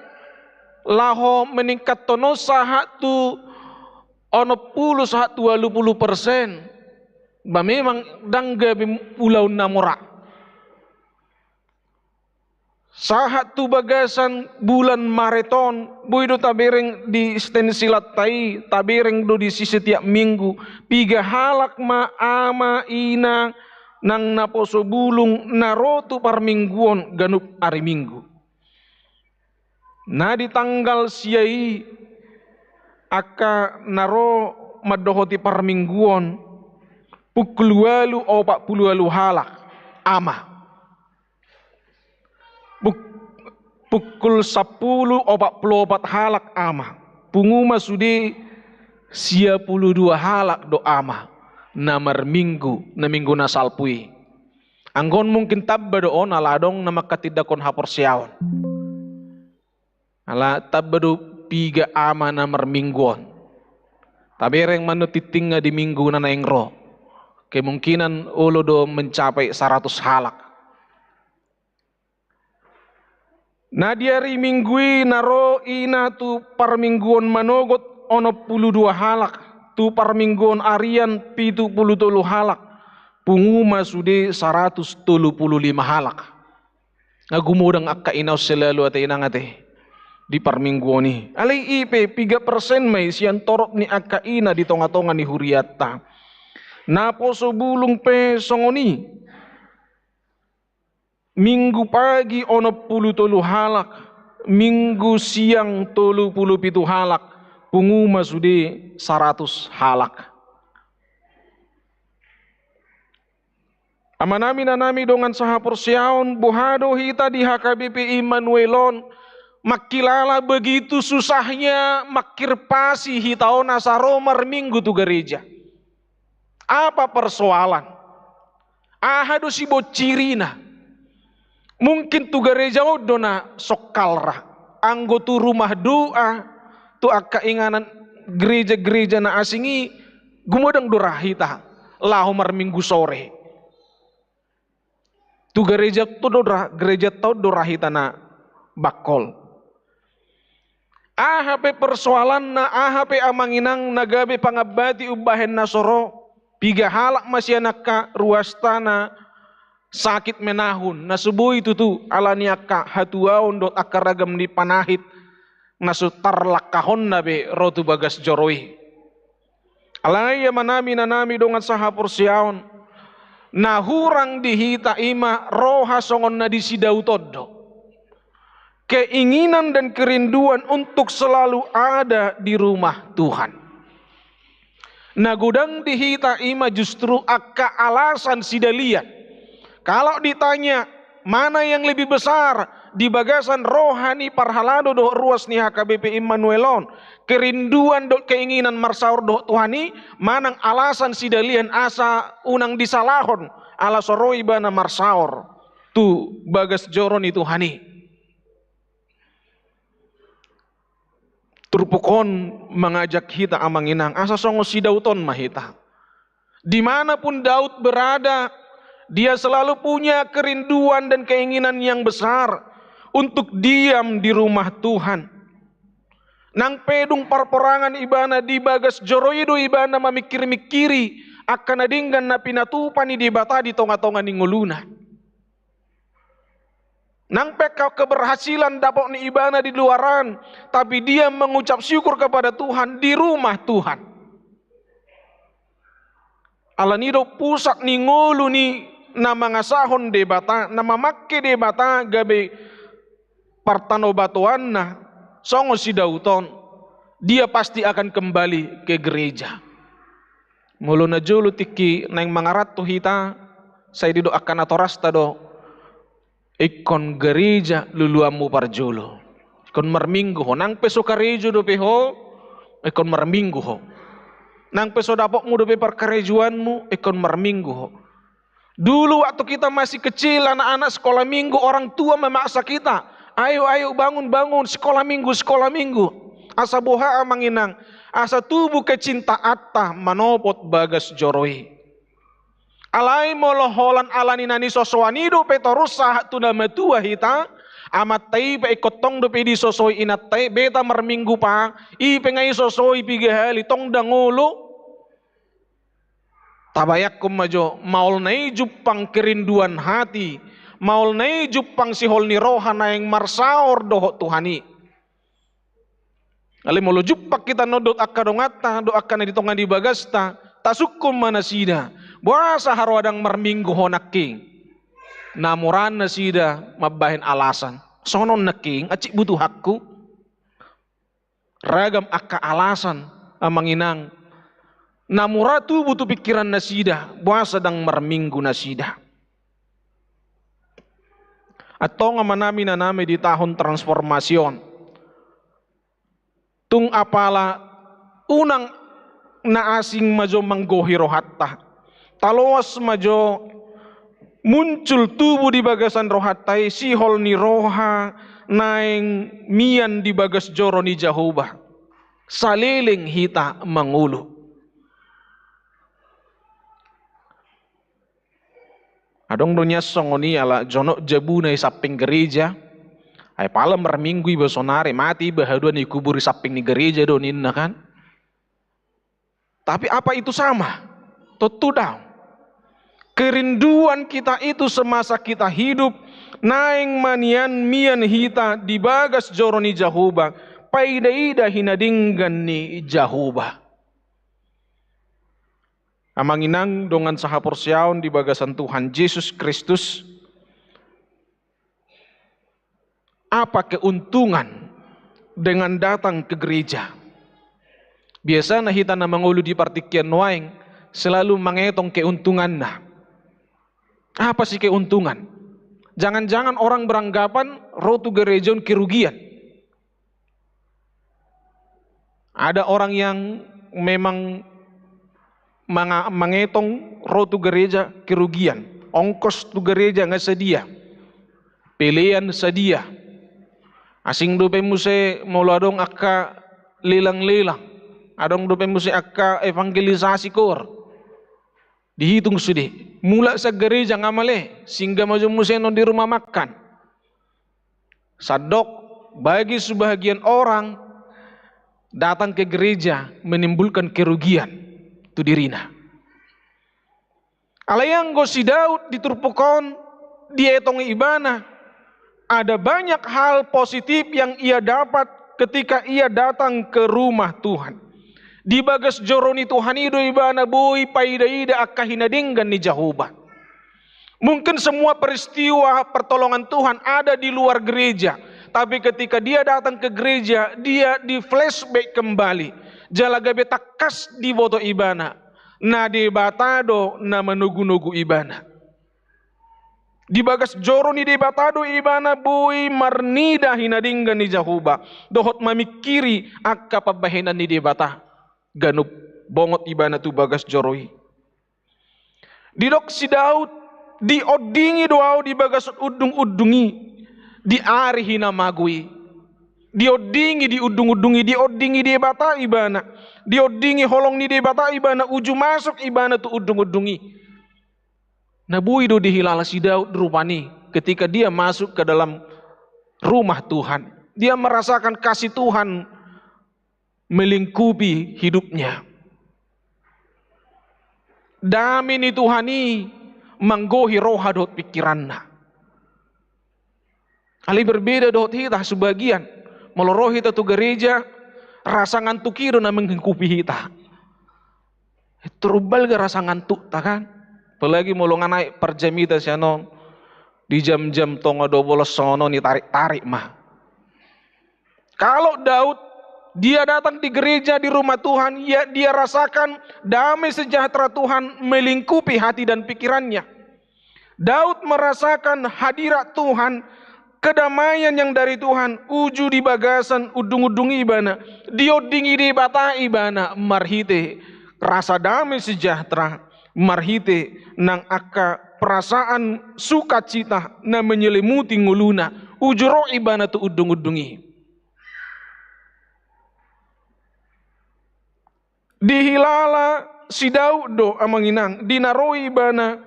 laho meningkat tono sahatu ono puluh sahatu 20%. Ba memang dangga pulau namora. Sahatu bagasan bulan Mareton, buido tabereng di stensilat tai, tabereng do di setiap minggu, piga halak ma ama ina nang naposo bulung narotu parmingguon ganup hari minggu. Na di tanggal siai aka naro madohoti parmingguon pukul 8 o 40 halak ama. Pukul 10 o 44 halak ama. Punguma sudi 52 halak do ama. Namar minggu na minggu na salpui. Anggon mungkin tabba doon aladong na makatidakon haporsiawan. Ala tabado piga ama na marmingguon. Tabereng manutiting nga di minggu na naengro. Kemungkinan ulo do mencapai 100 halak. Na diari minggui naro ina tu parmingguon manogot ono 12 halak. Tu parmingguon arian 70 halak. Punguma sude 135 halak. Ngagumudang akka inaw selalu ate inang ate. Di parmingguan ni. Alay ipe 3% may siyan torok ni akaina di tonga-tonga ni Huriata. Naposo bulung pe songoni. Minggu pagi ono 10 halak. Minggu siang 37 halak. Punguma sude 100 halak. Amanami na nami dongan sahapor siyaon buhado hita di HKBP Immanuelon. Makilala begitu susahnya makirpasi hitao nasaromar minggu tu gereja. Apa persoalan? Ahado si bocirina. Mungkin tu gereja odona sokalra. Anggo tu rumah doa. Tu akka inganan gereja-gereja na asingi. Gumodang dorahita. Lahomar minggu sore. Tu gereja tu gereja tau dorahita na bakol. Ahape persoalan na ahape amanginang nagabe pangabati ubahen nasoro piga halak masyanaka ruastana sakit menahun nasubuhi tutu alaniaka hatuaon dot akaragam di panahit nasutar lakahon nabe rotu bagas joroi alaya manami nanami dongan sahapur siaon nahurang dihita ima roha songon na disidau todo. Keinginan dan kerinduan untuk selalu ada di rumah Tuhan. Nagudang dihita ima justru akka alasan sidalian. Kalau ditanya mana yang lebih besar di bagasan rohani parhalado do ruas ni HKBP Immanuelon. Kerinduan do keinginan marsaur do Tuhani. Manang alasan sidalian asa unang disalahon ala soroi bana marsaur. Tu bagas joron itu Tuhani. Turpukon mengajak hita amang inang asa songo sidauton mahita. Dimanapun Daud berada, dia selalu punya kerinduan dan keinginan yang besar untuk diam di rumah Tuhan. Nang pedung perperangan ibana di bagas joroido ibana mamikir-mikiri akan adinggan na pinatupani di bata di tonga-tonga ni nguluna. Nang peka keberhasilan dapat ni ibana di luaran, tapi dia mengucap syukur kepada Tuhan di rumah Tuhan. Alanido pusat ni ngulu ni nama ngasahon de bata, nama makke de bata gabe partano batuan na songo si Dauton, dia pasti akan kembali ke gereja. Mulu na julu tiki nang mangarat tu hita, saya didoakan atorasta do, ikon gereja luluamu parjolo, ikon marminggu ho, nang peso karejo do peho, ikon marminggu ho, nang peso dapok mu do pe parkarejuanmu, ikon marminggu ho. Dulu waktu kita masih kecil, anak-anak sekolah minggu, orang tua memaksa kita, ayo bangun sekolah minggu. Asa boha manginang, asa tubuh kecinta atta manopot bagas joroi. Alai moloholan alani nani sosoanido petorus sahat tuna matua hita, amat tai pe ikotong do pe di sosoi inat tai beta merminggu pa, i pengai sosoi pigahali tong dangolo. Tabayak kumajo maul nai jupang kerinduan hati, maul nai jupang sihol ni rohana yang marsaor dohot Tuhani. Ali molo jupak kita nodot akadongata do akan ditongan di bagasta tasukum manasida buasa harwadang marminggu honaking namuran nasida mabahin alasan sonon naking acik butuh hakku ragam akka alasan amanginang namuratu butuh pikiran nasida buasa dang marminggu nasida atau ngamanami nanami di tahun transformasion tung apala unang na asing majo manggohiro hatta taloas majo muncul tubuh di bagasan rohatai sihol ni roha naing mian di bagas joro ni Jehovah saliling hita mangulu adong dunya songoni ala jono jabunay saping gereja ay pala marminggu iba sonare mati bahaduan ikuburi saping ni gereja do ninna kan. Tapi apa itu sama? Tutudang. Kerinduan kita itu semasa kita hidup naing manian mian hita di bagas joro ni Jehovah paidaida hinadinggan ni Jehovah. Amanginang dongan sahaporsiaon di bagasan Tuhan Yesus Kristus. Apa keuntungan dengan datang ke gereja? Biasa na hita na mangulu di partikian waing selalu mengetong keuntungan na. Apa sih keuntungan? Jangan-jangan orang beranggapan rotu gerejon kerugian. Ada orang yang memang mengetong rotu gereja kerugian. Ongkos tu gereja nggak sedia. Pilihan sedia. Asing dope muse moladong akka lelang-lelang. Adong dope muse akka evangelisasi kor. Dihitung sudah. Mula sa gereja ngamale sehingga maju muse non di rumah makan. Sadok bagi sebahagian orang datang ke gereja menimbulkan kerugian tu dirina. Alayang go si Daud diturpukon dietong ibana. Ada banyak hal positif yang ia dapat ketika ia datang ke rumah Tuhan. Di bagas joroni Tuhan itu ibana bui paida-ida akka hinadinggan ni Jehovah. Mungkin semua peristiwa pertolongan Tuhan ada di luar gereja. Tapi ketika dia datang ke gereja, dia di flashback kembali. Jalagabe takas di boto ibana. Na di batado na menugu-nugu ibana. Di bagas joro ni debatado ibana bui marnida hinadinggan ni Jehovah. Dohot mamikiri akka pabahinan ni debata. Ganup bongot ibana tu bagas joroi. Didok si Daud diodingi doau di bagas udung-udungi. Di ari hinamagui. Diodingi diudung-udungi, diodingi di bata ibana. Diodingi holong ni di bata ibana, uju masuk ibana tu udung-udungi. Nabui do dihilala si Daud rupani ketika dia masuk ke dalam rumah Tuhan. Dia merasakan kasih Tuhan melingkupi hidupnya. Dami ni Tuhani manggohi roha dot pikiranna. Ali berbeda dot hita sebagian. Meloroh hita tu gereja, rasa ngantuk kira na menghingkupi hita. Terubal ga rasa ngantuk tak kan? Apalagi molongan naik per jam hita siano. Di jam-jam tonga 12 sono ni tarik-tarik mah. Kalau Daud dia datang di gereja di rumah Tuhan, ya dia rasakan damai sejahtera Tuhan melingkupi hati dan pikirannya. Daud merasakan hadirat Tuhan, kedamaian yang dari Tuhan, uju di bagasan udung-udung ibana, diodingi di bata ibana, marhite rasa damai sejahtera, marhite nang aka perasaan sukacita na menyelimuti nguluna, ujuro ibana tu udung-udungi. Dihilala si Daud do amanginang, dinaroi ibana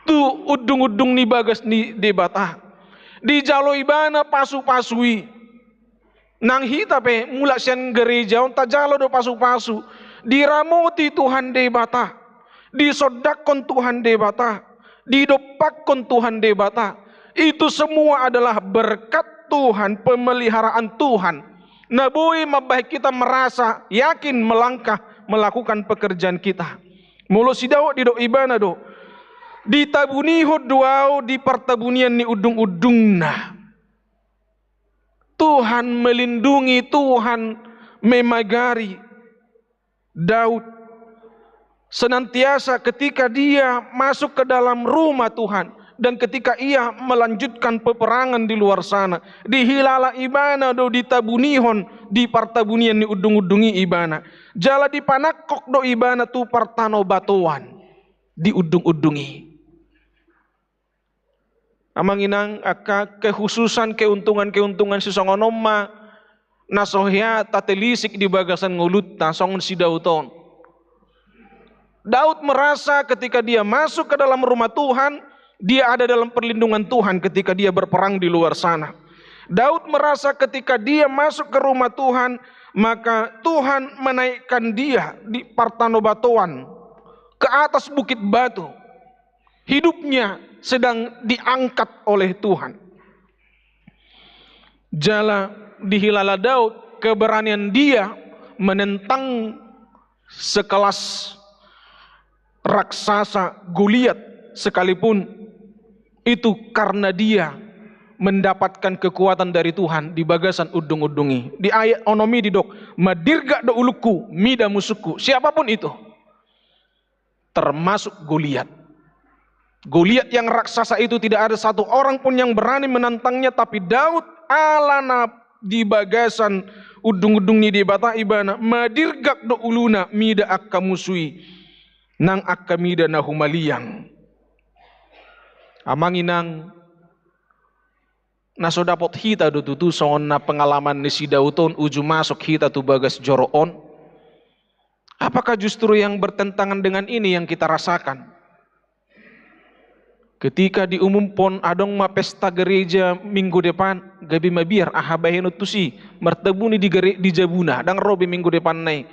tu udung-udung ni bagas ni debata. Di jalo ibana pasu-pasui. Nang hita pe mula sian gereja on jalo do pasu-pasu. Diramoti Tuhan debata. Disodakon Tuhan debata. Didopakon Tuhan debata. Itu semua adalah berkat Tuhan, pemeliharaan Tuhan. Nabui mabaik kita merasa yakin melangkah melakukan pekerjaan kita. Mulu si Daud di do ibana do. Ditabuniho duau di pertabunian ni udung-udungna. Tuhan melindungi, Tuhan memagari Daud. Senantiasa ketika dia masuk ke dalam rumah Tuhan dan ketika ia melanjutkan peperangan di luar sana, dihilala ibana do ditabunihon di partabunian ni udung-udungi ibana. Jala dipanakok do ibana tu partano batuan di udung-udungi. Amanginang aka kehususan keuntungan sisongonoma nasohya tatelisik di bagasan ngulut tasong si Daudon. Daud merasa ketika dia masuk ke dalam rumah Tuhan, dia ada dalam perlindungan Tuhan ketika dia berperang di luar sana. Daud merasa ketika dia masuk ke rumah Tuhan, maka Tuhan menaikkan dia di partanobatuan ke atas bukit batu. Hidupnya sedang diangkat oleh Tuhan. Jala dihilala Daud keberanian dia menentang sekelas raksasa Goliat sekalipun itu karena dia mendapatkan kekuatan dari Tuhan di bagasan udung-udungi. Di ayat onomi di dok, madirga do uluku mida musuku, siapapun itu termasuk Goliat. Goliat yang raksasa itu tidak ada satu orang pun yang berani menantangnya, tapi Daud alana di bagasan udung-udungi di bata ibana madirgak do uluna mida akka musui nang akka mida nahumaliang. Amanginang naso dapot hita do tutu songon na pengalaman ni si Daudon uju masuk hita tu bagas joroon. Apakah justru yang bertentangan dengan ini yang kita rasakan? Ketika diumumpon adong ma pesta gereja minggu depan, gabi mabiar ahabahenut tusi mertebuni di Jabuna dan robe minggu depan nai.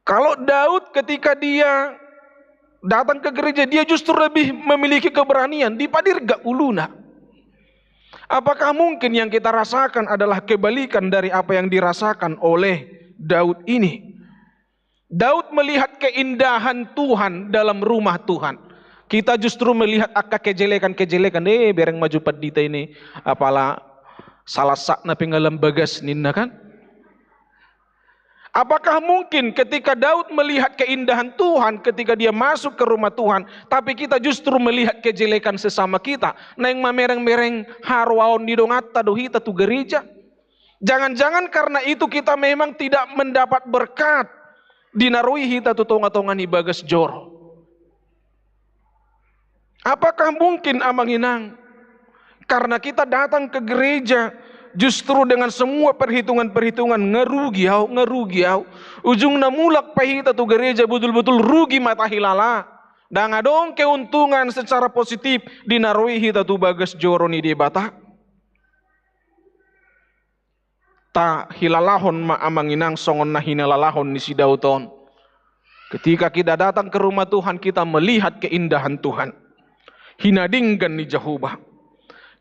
Kalau Daud ketika dia datang ke gereja, dia justru lebih memiliki keberanian dipadir gak uluna. Apakah mungkin yang kita rasakan adalah kebalikan dari apa yang dirasakan oleh Daud ini? Daud melihat keindahan Tuhan dalam rumah Tuhan. Kita justru melihat akak kejelekan-kejelekan. Bereng maju padita ini. Apalah salah sakna pengalam bagas ninna kan? Apakah mungkin ketika Daud melihat keindahan Tuhan ketika dia masuk ke rumah Tuhan, tapi kita justru melihat kejelekan sesama kita? Neng mamereng-mereng harwaon di dongata dohita tu gereja. Jangan-jangan karena itu kita memang tidak mendapat berkat. Dinarui hita tu tonga-tongan ibagas joro. Apakah mungkin amanginang karena kita datang ke gereja Justru dengan semua perhitungan-perhitungan ngerugi au. Ujungnya mulak pahita tu gereja betul-betul rugi mata hilala. Dan adong keuntungan secara positif dinarui hita tu bagas joro ni debata. Ta hilalahon ma amanginang songon na hinalalahon ni si Dauton. Ketika kita datang ke rumah Tuhan, kita melihat keindahan Tuhan. Hinadinggan ni Jehovah.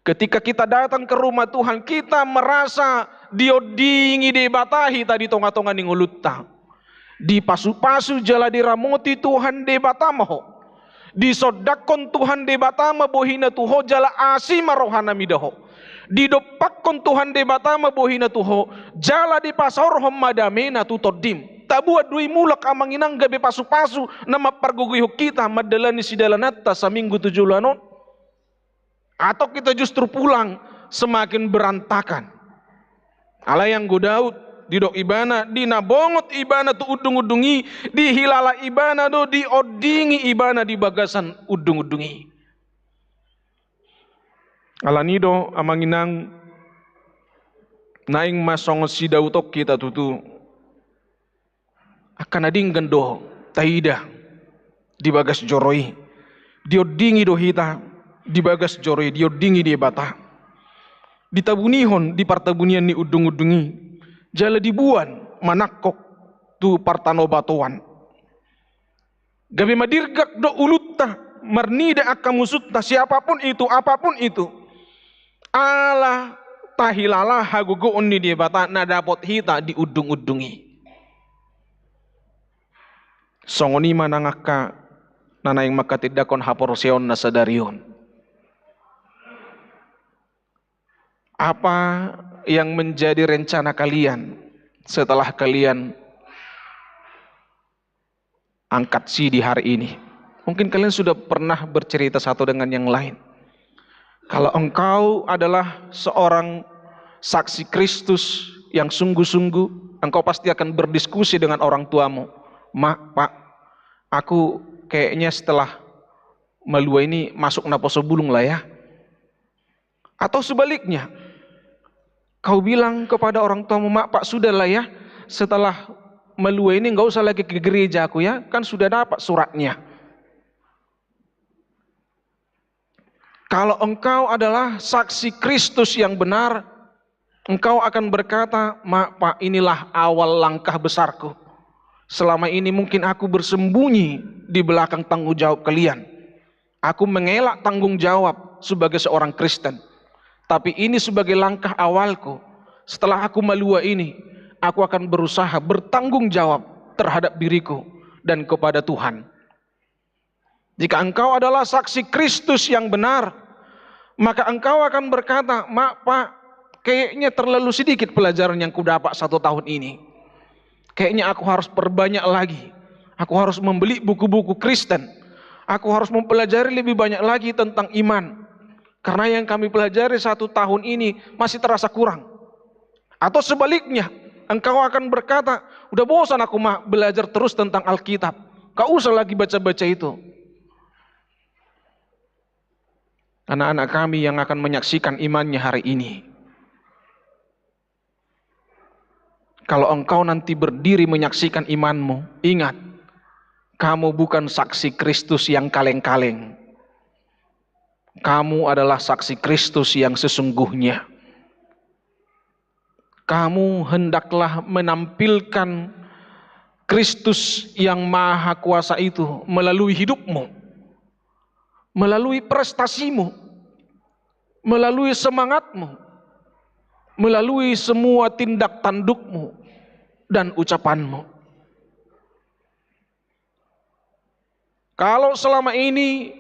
Ketika kita datang ke rumah Tuhan, kita merasa diodingi debatahi tadi tonga-tonga ni ngulutta. Di pasu-pasu jala diramoti Tuhan debatamaho. Di sodakon Tuhan debatama bohina tuho jala asima rohana midaho. Di dopakon Tuhan debatama bohina tuho jala di pasorhom madamena tutodim. Tabuat dui mulak amanginang gabe pasu-pasu nama parguguyo kita madalani sidalanata sa minggu 7 lanon. Atau kita justru pulang semakin berantakan. Ala yang Daud di dok ibana, di nabongot ibana tu udung-udungi, di hilala ibana do di odingi ibana di bagasan udung-udungi. Alanido amanginang naing masong si Dautok kita tutu akan ading gendo taida di bagas joroi, di odingi do hita di bagas joroi, di odingi di bata, di tabunihon di partabunian ni udung-udungi. Jala dibuan manakok tu partano batuan. Gabi madirgak do ulutta marnida akamusutta siapapun itu apapun itu. Allah tahilala hagugoon ni dia bata na dapot hita di udung-udungi. Songoni manangaka nanayang makatidakon haporseon na sadarion. Apa yang menjadi rencana kalian setelah kalian angkat CD hari ini? Mungkin kalian sudah pernah bercerita satu dengan yang lain. Kalau engkau adalah seorang saksi Kristus yang sungguh-sungguh, engkau pasti akan berdiskusi dengan orang tuamu. Mak, Pak, aku kayaknya setelah melua ini masuk naposo bulung lah ya. Atau sebaliknya, kau bilang kepada orang tuamu, Mak, Pak, sudahlah ya, setelah melua ini enggak usah lagi ke gereja aku ya, kan sudah dapat suratnya. Kalau engkau adalah saksi Kristus yang benar, engkau akan berkata, Mak, Pak, inilah awal langkah besarku. Selama ini mungkin aku bersembunyi di belakang tanggung jawab kalian. Aku mengelak tanggung jawab sebagai seorang Kristen. Tapi ini sebagai langkah awalku. Setelah aku melua ini, aku akan berusaha bertanggung jawab terhadap diriku dan kepada Tuhan. Jika engkau adalah saksi Kristus yang benar, maka engkau akan berkata, Mak, Pak, kayaknya terlalu sedikit pelajaran yang kudapat 1 tahun ini. Kayaknya aku harus perbanyak lagi. Aku harus membeli buku-buku Kristen. Aku harus mempelajari lebih banyak lagi tentang iman. Karena yang kami pelajari 1 tahun ini masih terasa kurang. Atau sebaliknya, engkau akan berkata, udah bosan aku mah belajar terus tentang Alkitab. Gak usah lagi baca-baca itu. Anak-anak kami yang akan menyaksikan imannya hari ini. Kalau engkau nanti berdiri menyaksikan imanmu, ingat, kamu bukan saksi Kristus yang kaleng-kaleng. Kamu adalah saksi Kristus yang sesungguhnya. Kamu hendaklah menampilkan Kristus yang maha kuasa itu melalui hidupmu, melalui prestasimu, melalui semangatmu, melalui semua tindak tandukmu dan ucapanmu. Kalau selama ini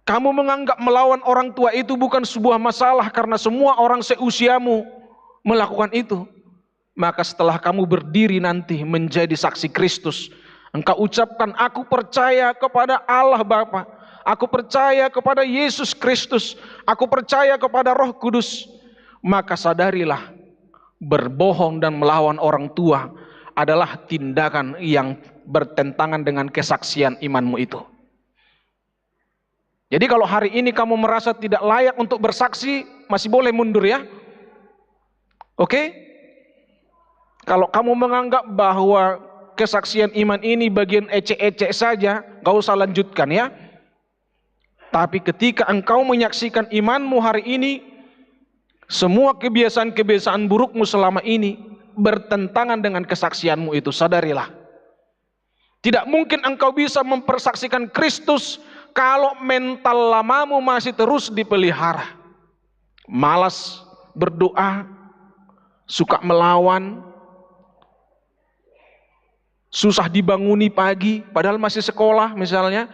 kamu menganggap melawan orang tua itu bukan sebuah masalah karena semua orang seusiamu melakukan itu, maka setelah kamu berdiri nanti menjadi saksi Kristus, engkau ucapkan, aku percaya kepada Allah Bapa, aku percaya kepada Yesus Kristus, aku percaya kepada Roh Kudus, maka sadarilah berbohong dan melawan orang tua adalah tindakan yang bertentangan dengan kesaksian imanmu itu. Jadi kalau hari ini kamu merasa tidak layak untuk bersaksi, masih boleh mundur ya. Oke? Kalau kamu menganggap bahwa kesaksian iman ini bagian ecek-ecek saja, gak usah lanjutkan ya. Tapi ketika engkau menyaksikan imanmu hari ini, semua kebiasaan-kebiasaan burukmu selama ini bertentangan dengan kesaksianmu itu, sadarilah. Tidak mungkin engkau bisa mempersaksikan Kristus kalau mental lamamu masih terus dipelihara. Malas berdoa, suka melawan, susah dibanguni pagi, padahal masih sekolah misalnya.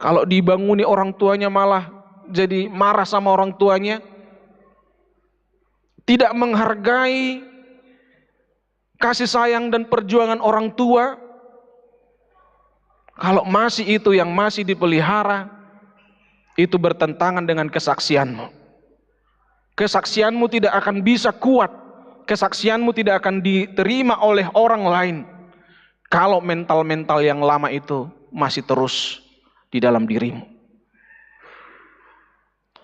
Kalau dibanguni orang tuanya malah jadi marah sama orang tuanya. Tidak menghargai kasih sayang dan perjuangan orang tua. Kalau masih itu yang masih dipelihara, itu bertentangan dengan kesaksianmu. Kesaksianmu tidak akan bisa kuat. Kesaksianmu tidak akan diterima oleh orang lain kalau mental-mental yang lama itu masih terus di dalam dirimu.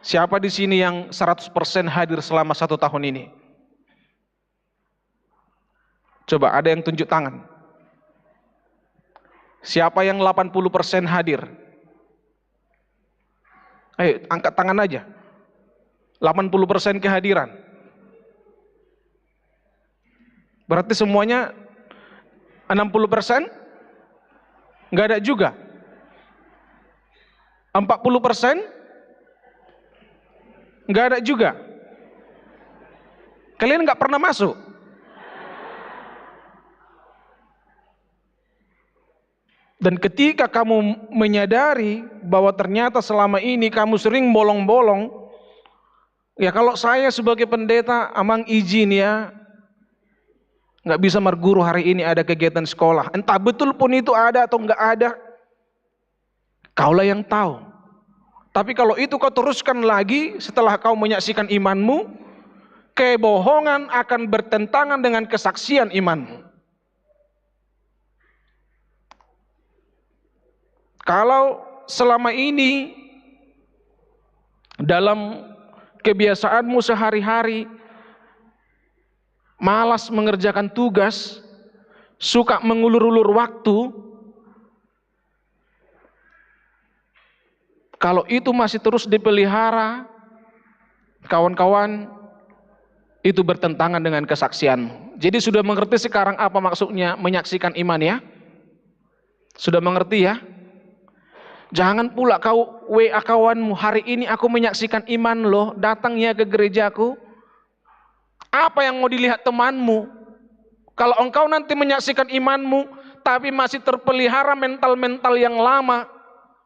Siapa di sini yang 100% hadir selama 1 tahun ini? Coba ada yang tunjuk tangan. Siapa yang 80% hadir? Ayo angkat tangan aja. 80% kehadiran. Berarti semuanya 60%? Enggak ada juga. 40%? Enggak ada juga. Kalian enggak pernah masuk? Dan ketika kamu menyadari bahwa ternyata selama ini kamu sering bolong-bolong, ya kalau saya sebagai pendeta, amang izin ya, nggak bisa merguru hari ini ada kegiatan sekolah. Entah betul pun itu ada atau nggak ada, kaulah yang tahu. Tapi kalau itu kau teruskan lagi setelah kau menyaksikan imanmu, kebohongan akan bertentangan dengan kesaksian imanmu. Kalau selama ini dalam kebiasaanmu sehari-hari malas mengerjakan tugas, suka mengulur-ulur waktu, kalau itu masih terus dipelihara, kawan-kawan, itu bertentangan dengan kesaksianmu. Jadi sudah mengerti sekarang apa maksudnya menyaksikan iman ya? Sudah mengerti ya? Jangan pula kau WA kawanmu, hari ini aku menyaksikan iman loh, datang ya ke gerejaku. Apa yang mau dilihat temanmu? Kalau engkau nanti menyaksikan imanmu, tapi masih terpelihara mental-mental yang lama,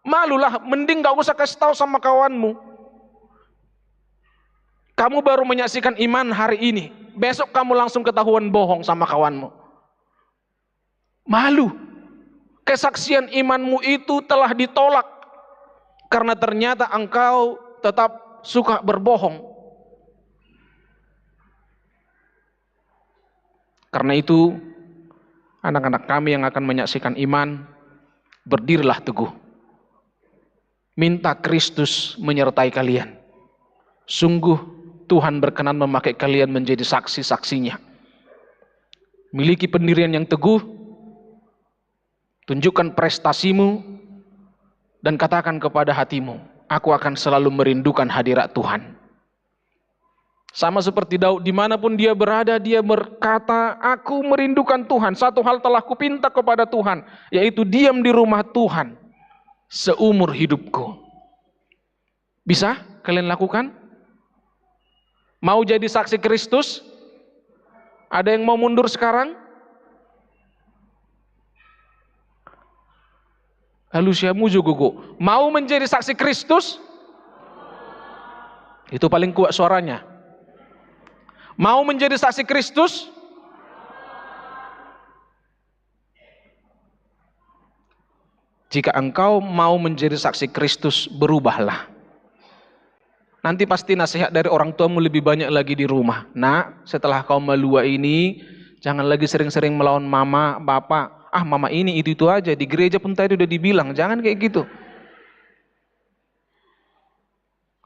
malulah, mending gak usah kasih tahu sama kawanmu. Kamu baru menyaksikan iman hari ini, besok kamu langsung ketahuan bohong sama kawanmu. Malu. Kesaksian imanmu itu telah ditolak karena ternyata engkau tetap suka berbohong. Karena itu, anak-anak kami yang akan menyaksikan iman, berdirilah teguh. Minta Kristus menyertai kalian. Sungguh Tuhan berkenan memakai kalian menjadi saksi-saksinya. Miliki pendirian yang teguh, tunjukkan prestasimu, dan katakan kepada hatimu, aku akan selalu merindukan hadirat Tuhan. Sama seperti Daud, dimanapun dia berada, dia berkata, aku merindukan Tuhan. Satu hal telah kupinta kepada Tuhan, yaitu diam di rumah Tuhan seumur hidupku. Bisa kalian lakukan? Mau jadi saksi Kristus? Ada yang mau mundur sekarang? Lalu siamu juga mau menjadi saksi Kristus? Itu paling kuat suaranya. Mau menjadi saksi Kristus? Jika engkau mau menjadi saksi Kristus, berubahlah. Nanti pasti nasihat dari orang tuamu lebih banyak lagi di rumah. Nak, setelah kau melua ini, jangan lagi sering-sering melawan mama, bapak. Ah, mama ini itu aja, di gereja pun tadi udah dibilang, jangan kayak gitu.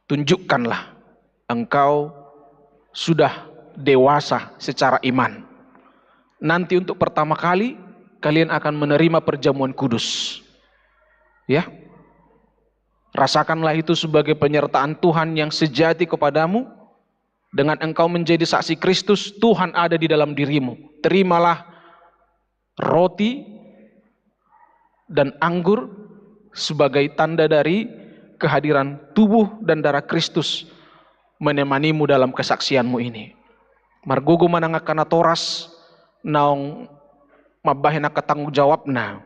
Tunjukkanlah engkau sudah dewasa secara iman. Nanti untuk pertama kali kalian akan menerima perjamuan kudus. Ya. Rasakanlah itu sebagai penyertaan Tuhan yang sejati kepadamu. Dengan engkau menjadi saksi Kristus, Tuhan ada di dalam dirimu. Terimalah roti dan anggur sebagai tanda dari kehadiran tubuh dan darah Kristus menemanimu dalam kesaksianmu ini. Margogo manangakana toras naong mabahena ketanggung jawabna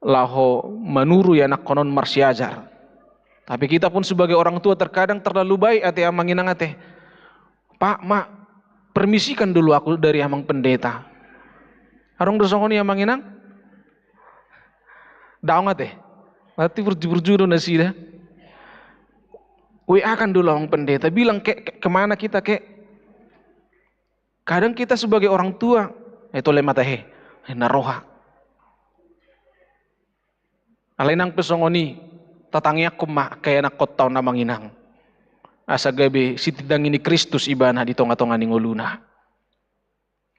laho manuru ya nak konon marsiajar. Tapi kita pun sebagai orang tua terkadang terlalu baik ate amanginang ate. Pak, mak, permisikan dulu aku dari amang pendeta. Harong dosongoni amanginang? Daong ate. Berarti berjuru nasi dah. WA kan dulu amang pendeta. Bilang kemana kita kek? Kadang kita sebagai orang tua itu lematahe naroha. Alainang pesongoni tatangnya kumak kaya nak kotau namang inang. Asa gabi sitidang ini Kristus ibana di tonga-tonga ning uluna.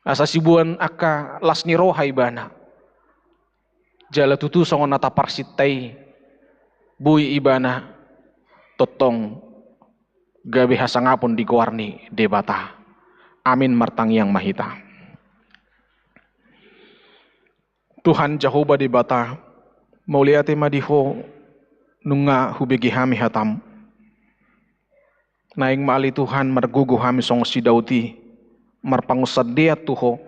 Asa sibuan aka lasni roha ibana. Jala tutu songon nata parsitai bui ibana totong gabi hasangapun di gowarni debata. Amin martang yang mahita. Tuhan Jehovah debata mauliate madiho nunga hubegi hami hatam. Naing maali Tuhan margugu hami song sidauti marpangusad dia tuho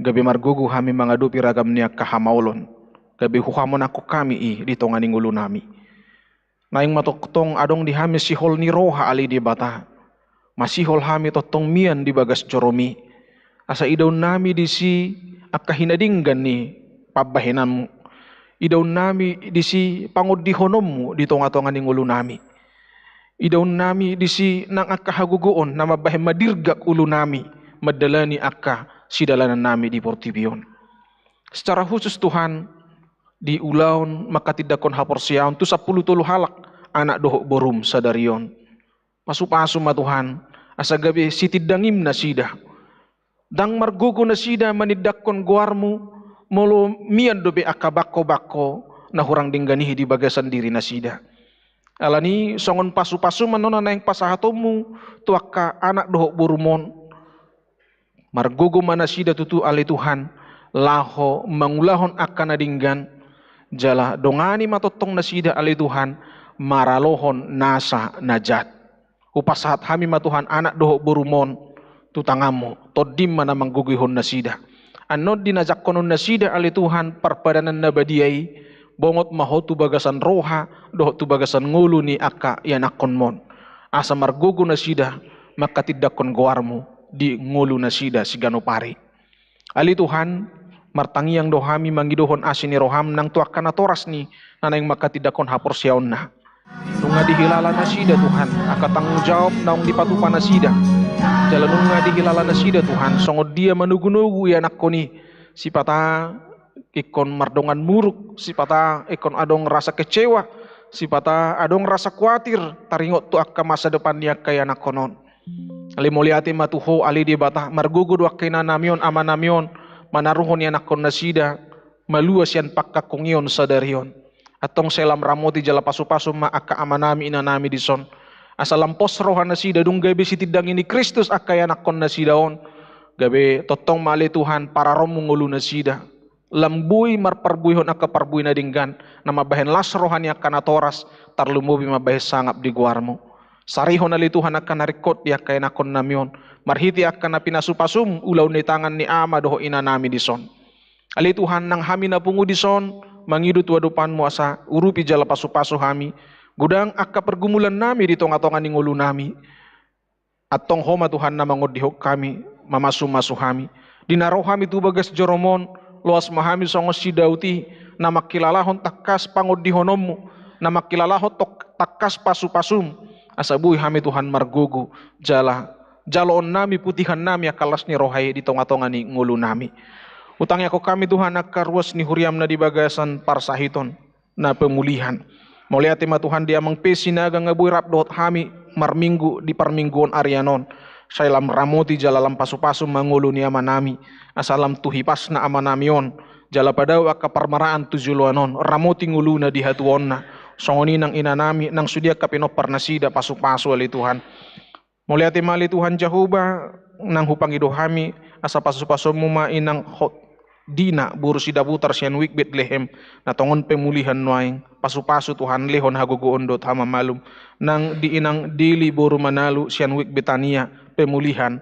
gabi margugu hami mangadupi ragam niya kahamaulon gabi huhamon aku kami di tonganing ulu nami. Naing matoktong adong di hami sihol ni roha ali di bata masihol hami totong mian di bagas joromi asa idaw nami di si akahinadinggan ni pabahinam idaw nami di si pangod di honommu di tonga-tonga ning ulo nami. Idaw nami di si nang akahagugoon na mabahe madirgak ulo nami madalani akka sidalanan nami di Portibion. Secara khusus Tuhan di ulaon makatidakon haporsiaon tu 10 halak anak dohok borum sadarion. Pasu-pasu ma Tuhan asa gabi sitidangim na sida. Dang margugo na sida manidakon guarmu molo mian dobe akabako-bako na hurang dingganihi di bagasan diri na sida. Alani songon pasu-pasu manona na yang pasahatomu tuaka anak dohok burumon. Margugo mana sida tutu ali Tuhan laho mangulahon akan nadinggan jala dongani matotong na sida ali Tuhan maralohon nasa najat. Upasahat hami matuhan anak dohok burumon tutangamu todim mana manggugihon nasida. Anod dinajak konon nasida ali Tuhan parpadanan nabadiai bongot mahotu bagasan roha dohok tu bagasan ngulu ni aka yanakon mon. Asa margugu nasida makatidakon goarmu di ngulu nasida sigano pari. Ali Tuhan martangiang dohami mangidohon asini roham nang tuakan atoras ni nanang makatidakon hapor siaon na. Nunga dihilala nasida Tuhan aka tanggung jawab naung dipatupan nasida jala nunga dihilala nasida Tuhan songod dia manugu-nugu ya anak koni sipata ikon mardongan muruk sipata ikon adong rasa kecewa sipata adong rasa khawatir taringot tu akka masa depan dia kaya anak konon ali moliati matuho ali di bata margugu dua kena namion amanamion manaruhon ya anak kon nasida maluas yan pakkakungion sadarion atong selam ramoti jala pasu-pasu ma aka amanami inanami dison asa lampos rohan nasida dung gabi sitidang ini Kristus aka yanakon nasidaon gabi totong mali Tuhan para romungulu nasida lambui marparbuihon aka parbuih na dinggan na mabahen las rohan ya kanatoras tarlumubi mabahe sangap di guarmo sarihon ali Tuhan aka narikot ya kaya nakon namion marhiti aka na pinasupasum ulaw ni tangan ni ama doho inanami dison ali Tuhan nang hami na pungu dison mangidut wadupanmu asa urupi jala pasu-pasu hami gudang akka pergumulan nami di tonga-tonga ning ulu nami atong homa Tuhan na mangodihok kami mamasu-masu hami dinaroh hami tu bagas joromon luas mahami songos sidauti na makilalahon takas pangodihonommu na makilalahon takas pasu-pasum asa bui hami Tuhan margugu jaloon nami putihan nami akalas ni rohai di tonga-tonga ning ulu nami. Utangnya ko kami Tuhan akaruas ni huriam na di bagasan parsahiton na pemulihan. Mauliati ma Tuhan dia mangpesi naga ngabuy rapdot hami marminggu di parmingguon arianon. Sailam ramoti jalalam pasu-pasu manguluni amanami. Asalam tuhipasna amanamion. Jala padawa kaparmaraan tujuluanon. Ramoti nguluna di hatuonna. Songoni nang inanami nang sudia kapino parnasida pasu-pasu ali Tuhan. Muliati mali Tuhan Jehovah nang hupang idohami asa pasu-pasu muma inang hot dina buru sida putar sian wik Bethlehem na tongon pemulihan nuaing pasu-pasu Tuhan lehon hagogoon dot hama malum nang diinang dili buru manalu sian wik Betania pemulihan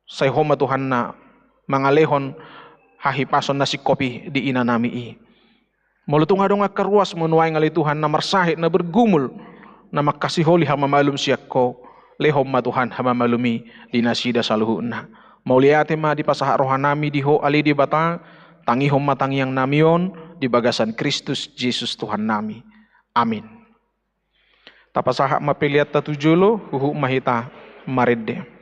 say homa Tuhan na mangalehon hahipason nasi kopi di ina nami i mulutung adong akaruas menuaing ali Tuhan na marsahit na bergumul na makasih holi hama malum siak ko lehom ma Tuhan hama malumi di nasida saluhuna mauliate ma di pasaha rohanami diho ali di bata tangi hom matangi yang namion di bagasan Kristus Yesus Tuhan nami. Amin. Tapasaha mapiliat tatujulo huhu mahita maridde.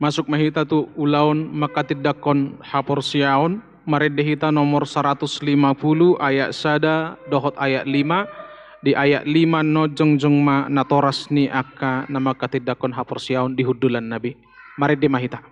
Masuk mahita tu ulaun makatidakon haporsiaon. Maredehita nomor 150 ayat sada dohot ayat 5. Di ayat 5 no jongjong ma natoras ni akka nama katidakon haporsiaon di hudulan nabi. Marede mahita.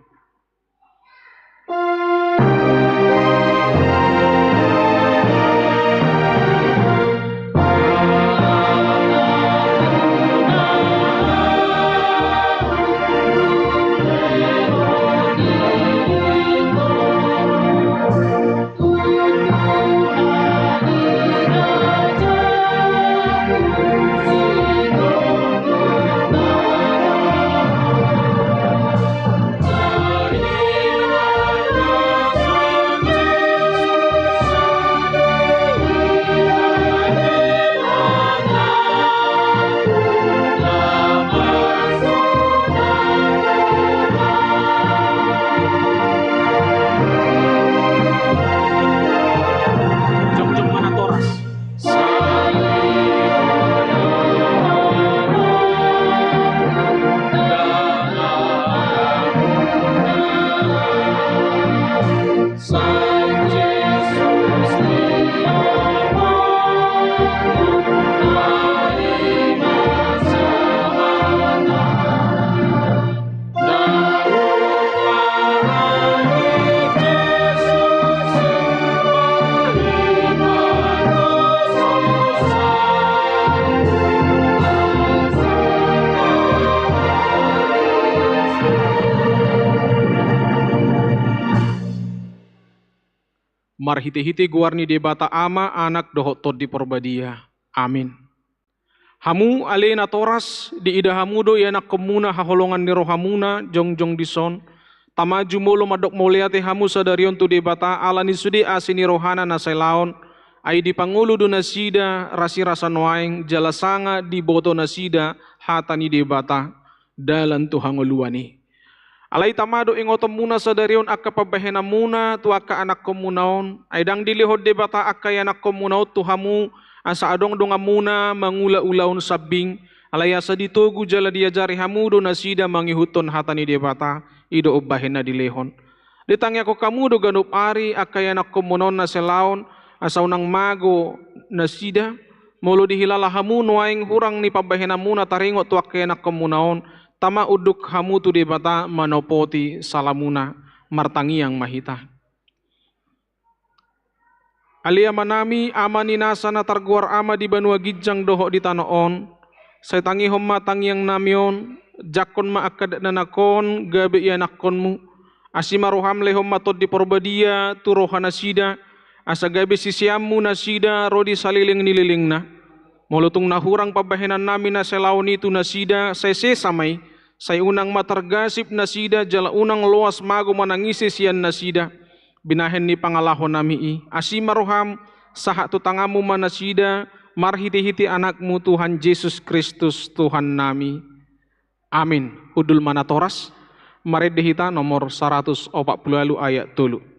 Marhiti-hiti guarni debata ama anak dohot tod di porbadia. Amin. Hamu alena toras di ida hamudo yanak kemuna haholongan ni rohamuna jongjong dison. Tamaju molo madok moliate hamu sadarion tu debata alani sudi asini rohana naselaon. Ai di pangulu do nasida rasi rasa noaing jalasanga di boto nasida hatani debata dalan tu hangoluani. Alai tamado ingotom muna sadarion akka pabahena muna tu akka anak komunaon aidang dilihod debata akka anak komunaon tu hamu asa adong donga muna mangula-ulaon sabing alai asa ditogu jala diajari hamu do nasida mangihuton hatani debata ido obahena dilehon ditangya ko kamu do ganup ari akka anak komunaon na selaon asa unang mago nasida molo dihilala hamu nuaing hurang ni pabahena muna taringo tu akka anak komunaon tama uduk hamu tu debata manopoti salamuna martangiang mahita. Alia manami amani nasa na targuar ama di banua gijang doho di tanoon. Say tangi homma tangiang namion jakon ma akad nanakon gabe ianakonmu. Asima roham le homma tod di porbadia tu rohana sida asa gabe sisiammu nasida rodi saliling nililingna. Molutung nahurang pabahenan namin na selaon itu nasida say sesamay say unang matargasip nasida jala unang loas mago manangisi siyan nasida binahen ni pangalahon nami asima roham saha tu tangamu manasida marhiti-hiti anakmu Tuhan Yesus Kristus Tuhan nami. Amin. Udul manatoras maredehita nomor 140 ayat 3.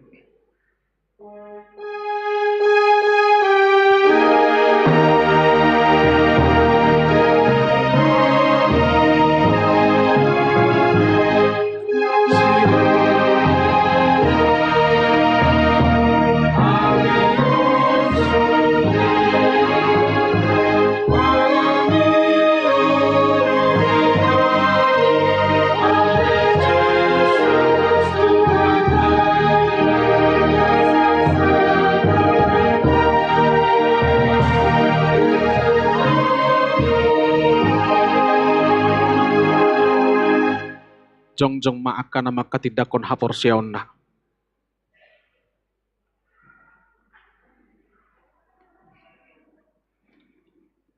Jongjong maaka nama katidakon haporsiaon na.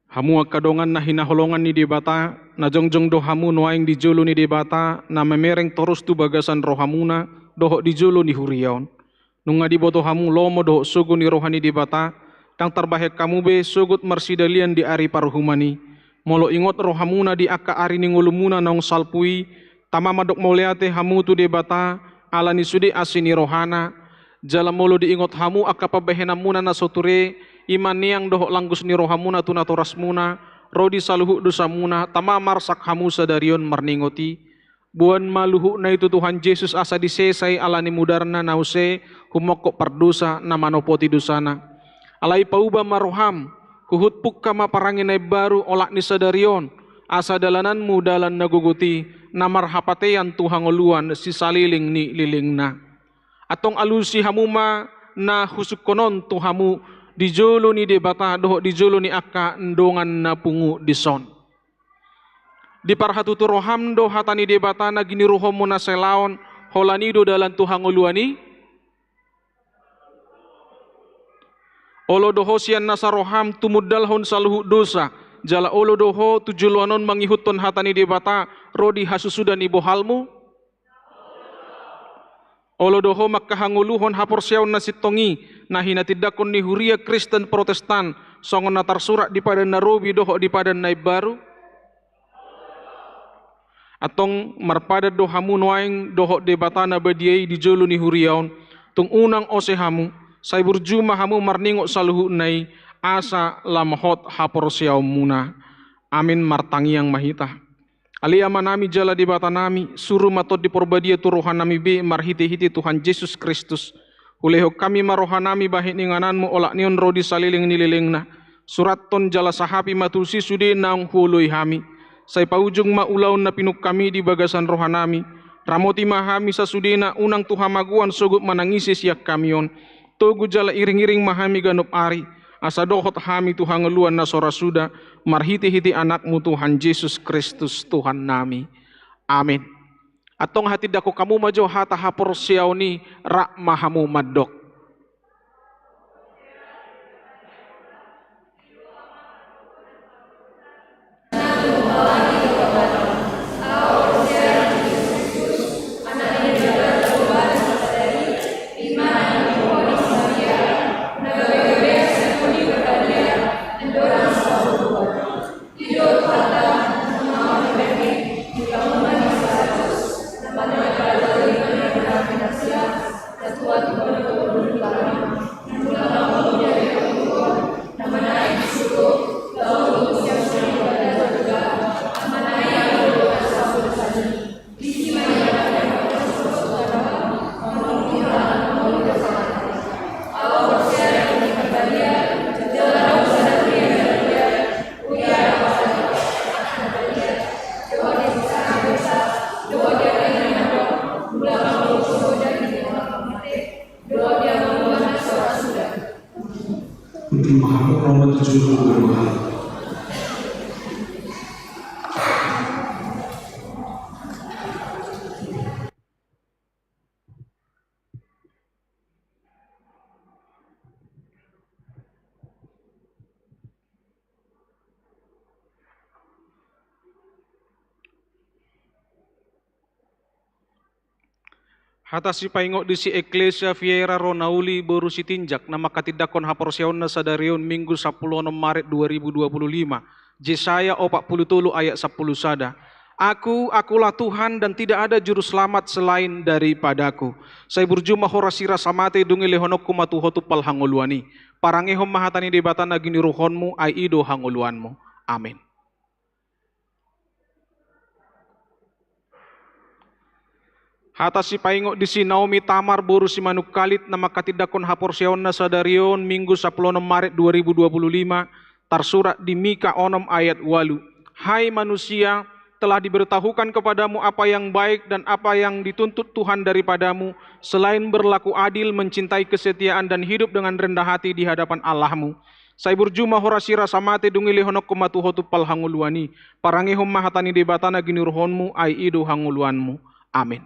Hamu akadongan na hinaholongan ni debata na jongjong do hamu nuaing di jolo ni debata na memereng torus tu bagasan rohamuna doho di jolo ni huriaon. Nunga di boto hamu lomo doho sugu ni rohani debata tang terbahek kamu be sugut marsidalian di ari paruhumani. Molo ingot rohamuna di akka ari ni ngulumuna naung salpui tama madok moliate hamu tu debata alani sudi asini rohana jala molo diingot hamu akka pabehena muna na soture iman niang dohok langgus ni rohamuna tu natoras muna rodi saluhu dosa muna tama marsak hamu sadarion marningoti Buan maluhu na itu Tuhan Yesus asa disesai alani mudarna nause humokko perdosa na manopoti dosana. Alai pauba maroham huhut pukka maparangin ay baru olak ni sadarion asa dalananmu dalan naguguti namar hapatean Tuhan oluan si saliling ni lilingna. Atong alusi hamuma na husuk konon Tuhamu dijolo ni debata doho dijolo ni akka ndongan na pungu dison. Di parhatutu roham do hatani debata na gini rohomu na selaon holanido dalan Tuhan oluani. Olo doho sian nasa roham tumudal hon saluhu dosa. Jala olo doho tujuluanon mangihuton hatani debata rodi hasusudan ibo halmu. Olo doho makkahanguluhon hapor siaon na sitongi na hinatidakon ni huria Kristen Protestan songon na tarsurak di padan na robi doho di padan na baru. Atong marpada dohamu noaing doho debata na badiai di jolo ni huriaon tung unang ose hamu say burjuma hamu marningo saluhu nai asa lamhot hapor siaw muna. Amin martangiang mahita. Ali amanami jala debata nami suruh matot di porbadia tu rohan nami be marhiti-hiti Tuhan Yesus Kristus. Uleho kami marohanami bahit ningananmu olak nion rodi saliling nililingna. Surat ton jala sahapi matusi sude naung huloi hami. Say paujung maulaun na pinuk kami di bagasan rohanami. Ramoti mahami sa sudena unang tuhamaguan sugut manangisi siyak kamion. Togu jala iring-iring mahami ganop ari. Asa dohot hami Tuhan ngeluan na sora suda. Marhiti-hiti anakmu Tuhan Yesus Kristus Tuhan nami. Amin. Atong hati dako kamu majo hata hapor siaw ni rak mahamu madok. nomor 72. Hata si paingok di si Eklesia Fiera Ronauli baru si tinjak nama katidakon haporsiaon na sadarion Minggu 10 Maret 2025. Jesaya 40 ayat 10 sada. Akulah Tuhan dan tidak ada juru selamat selain daripadaku. Saya berjumpa horasira samate dungi lehonokku matuhotu pal hangoluani. Parangehom mahatani debatan agini ruhonmu ai ido hangoluanmu. Amin. Hata si paingok di si Naomi Tamar boru si manuk kalit nama katidakon haporsiaon na sadarion Minggu 10 Maret 2025 tarsurat di Mika 6 ayat 8. Hai manusia, telah diberitahukan kepadamu apa yang baik dan apa yang dituntut Tuhan daripadamu selain berlaku adil, mencintai kesetiaan dan hidup dengan rendah hati di hadapan Allahmu. Saya berjumpa horasira samate dungi lehonok kumatuhotu pal hanguluani. Parangehom mahatani debatana gini ruhonmu ai ido hanguluanmu. Amin.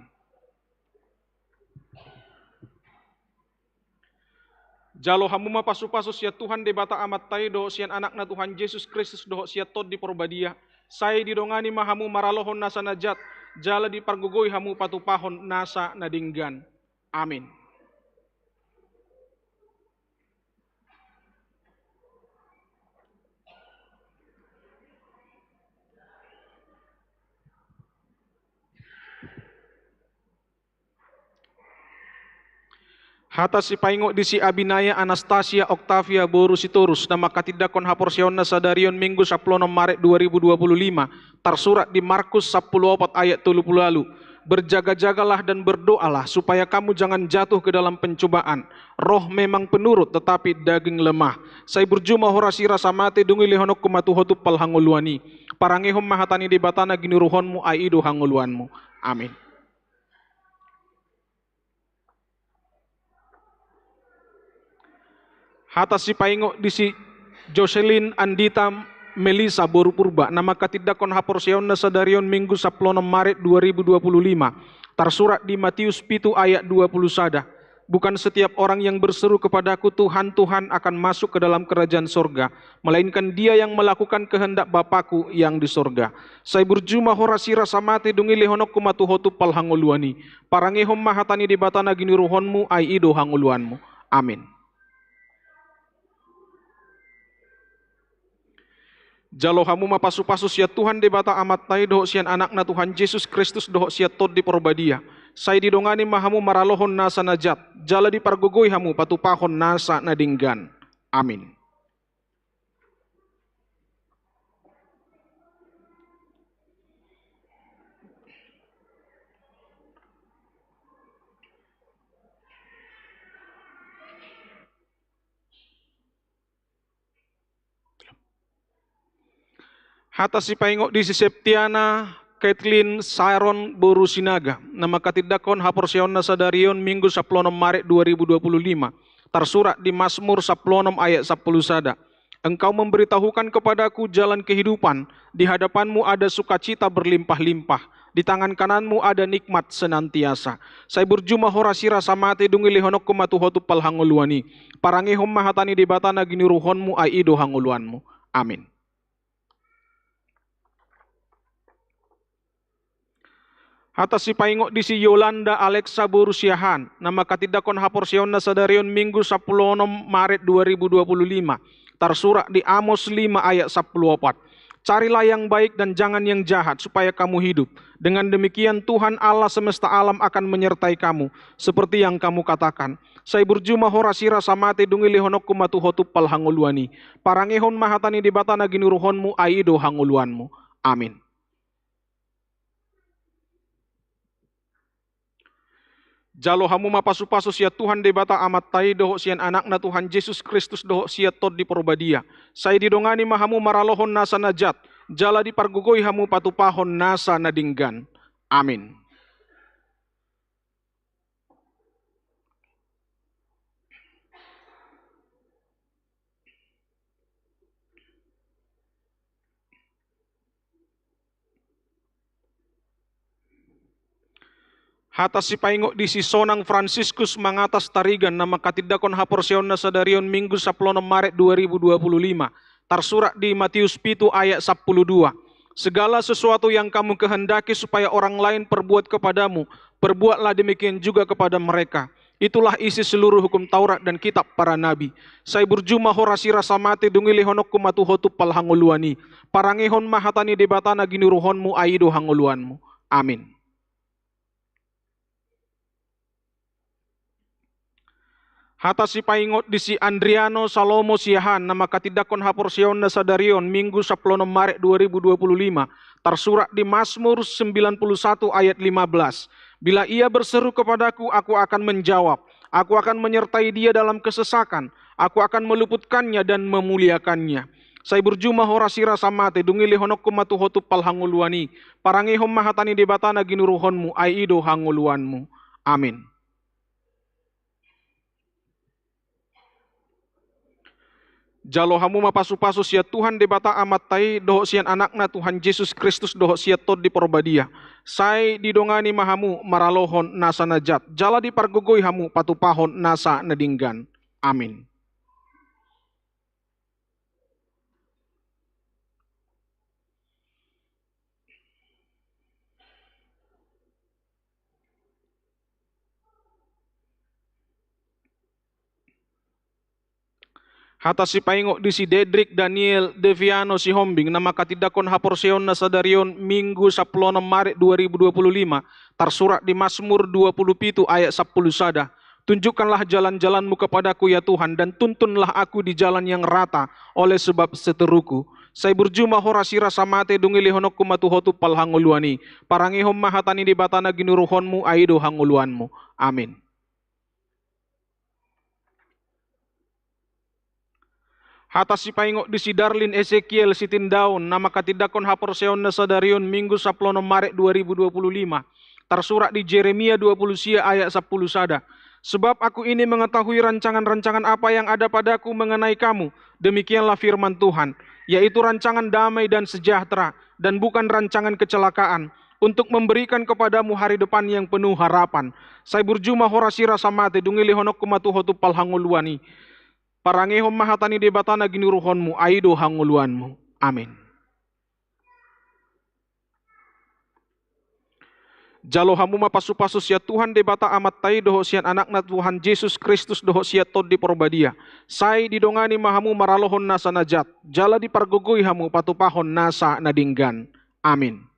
Jalo hamuma pasu-pasu sia Tuhan debata amat tai doho sian anak na Tuhan Yesus Kristus doho sia tod di porbadia. Saya didongani mahamu maralohon nasa najat. Jala di pargugoi hamu patupahon nasa nadinggan. Amin. Hata si paingo di si Abinaya Anastasia Octavia Borusitorus nama katidakon haporsionna sadarion Minggu 10 Maret 2025 tersurat di Markus 14 ayat 30 lalu. Berjaga-jagalah dan berdoalah supaya kamu jangan jatuh ke dalam pencobaan. Roh memang penurut tetapi daging lemah. Saya berjumah horasi rasa mati dungi lehonok kumatuhotu pal hanguluani. Parangehom mahatani di batana gini ruhonmu aido hanguluanmu. Amin. Hata si paingo di si Jocelyn Andita Melisa Boru Purba nama katidakon haporsion na sadarion Minggu 10 Maret 2025 tersurat di Matius 7 ayat 20 sada. Bukan setiap orang yang berseru kepadaku Tuhan, Tuhan akan masuk ke dalam kerajaan sorga, melainkan dia yang melakukan kehendak Bapakku yang di sorga. Saya berjumah horasi rasa mati dungi lehonok kumatuhotu pal hanguluani. Parangehom mahatani di batana gini ruhonmu ai ido hanguluanmu. Amin. Jalo hamu mapasu-pasu sia Tuhan de bata amat tai doh sian anak na Tuhan Yesus Kristus doh sia tod di porbadia. Sai didongani mahamu maralohon nasa najat. Jala di pargogoi hamu patupahon nasa nadinggan. Amin. Hata si paingo di si Septiana Kathleen Sharon Borusinaga nama katidakon haporsion na sadarion Minggu 10 Maret 2025 tersurat di Mazmur 10 ayat 10 sada. Engkau memberitahukan kepadaku jalan kehidupan, di hadapanmu ada sukacita berlimpah-limpah, di tangan kananmu ada nikmat senantiasa. Saya berjumah horasi rasa mati dungi lehonok kumatuhotu pal hanguluani. Parangehom mahatani di batana gini ruhonmu ai ido hanguluanmu. Amin. Hata si paingo di si Yolanda Alexa Borusiahan nama katidakon haporsion na sadarion Minggu 10 Maret 2025 tersurat di Amos 5 ayat 14. Carilah yang baik dan jangan yang jahat supaya kamu hidup. Dengan demikian Tuhan Allah semesta alam akan menyertai kamu seperti yang kamu katakan. Saya berjumah horasi rasa mati dungi lehonok kumatuhotu pal hanguluani. Parangehon mahatani di batana gini ruhonmu aido hanguluanmu. Amin. Jalo hamu mapasu-pasu sia Tuhan de bata amat tai doho sian anak na Tuhan Yesus Kristus doho sia tod di porbadia. Saya didongani mahamu maralohon nasa najat. Jala di pargugoi hamu patupahon nasa nadinggan. Amin. Hata si paingo di si Sonang Franciscus Mangatas Tarigan nama katidakon haporsion na sadarion Minggu 10 Maret 2025 tersurat di Matius 7 ayat 12. Segala sesuatu yang kamu kehendaki supaya orang lain perbuat kepadamu, perbuatlah demikian juga kepada mereka. Itulah isi seluruh hukum Taurat dan kitab para nabi. Saya berjumah horasi rasa mati dungi lehonok kumatuhotu pal hanguluani. Parangehon mahatani di batana gini ruhonmu aido hanguluanmu. Amin. Hata si paingot di si Andriano Salomo Siahan nama katidakon haporsion na sadarion Minggu 10 Maret 2025 tersurat di Mazmur 91 ayat 15. Bila ia berseru kepadaku, aku akan menjawab. Aku akan menyertai dia dalam kesesakan. Aku akan meluputkannya dan memuliakannya. Saya berjumah horasi rasa mati dungi lehonok kumatuhotu pal hanguluani. Parangehom mahatani di batana gini ruhonmu ai ido hanguluanmu. Amin. Jalo hamu mapasu-pasu sia Tuhan de bata amat tai doho sian anak na Tuhan Yesus Kristus doho sia tod di porbadia. Sai didongani mahamu maralohon nasa najat. Jala di pargogoi hamu patupahon nasa nadinggan. Amin. Hata si paingo di si Dedrick Daniel Deviano si Hombing nama katidakon haporsion na sadarion Minggu 10 Maret 2025 tersurat di Mazmur 27 ayat 10 sada. Tunjukkanlah jalan-jalan-Mu kepadaku ya Tuhan, dan tuntunlah aku di jalan yang rata oleh sebab seteruku. Saya berjumah horasira samate dungili honokku matuhotu palhanguluani. Parangihom mahatani di batana ginuruhonmu aido hanguluanmu. Amin. Hata si paingok di si Darlin Ezekiel sitindaun nama katidakon haporseon na sadarion Minggu 10 Maret 2025. Tersurat di Jeremia 20 sia ayat 10 sada. Sebab aku ini mengetahui rancangan-rancangan apa yang ada padaku mengenai kamu. Demikianlah firman Tuhan, yaitu rancangan damai dan sejahtera, dan bukan rancangan kecelakaan, untuk memberikan kepadamu hari depan yang penuh harapan. Saya berjumah horasira samate dungili honok kumatuhotu palhanguluani. Parangehom mahatani debatana ginuruhonmu aido hanguluanmu. Amin. Jalo hamu mapasu-pasus ya Tuhan debata amat tai doho sian anakna Tuhan Yesus Kristus doho siat tod di porbadia. Sai didongani mahamu maralohon nasa najat. Jala dipargugui hamu patupahon nasa nadinggan. Amin.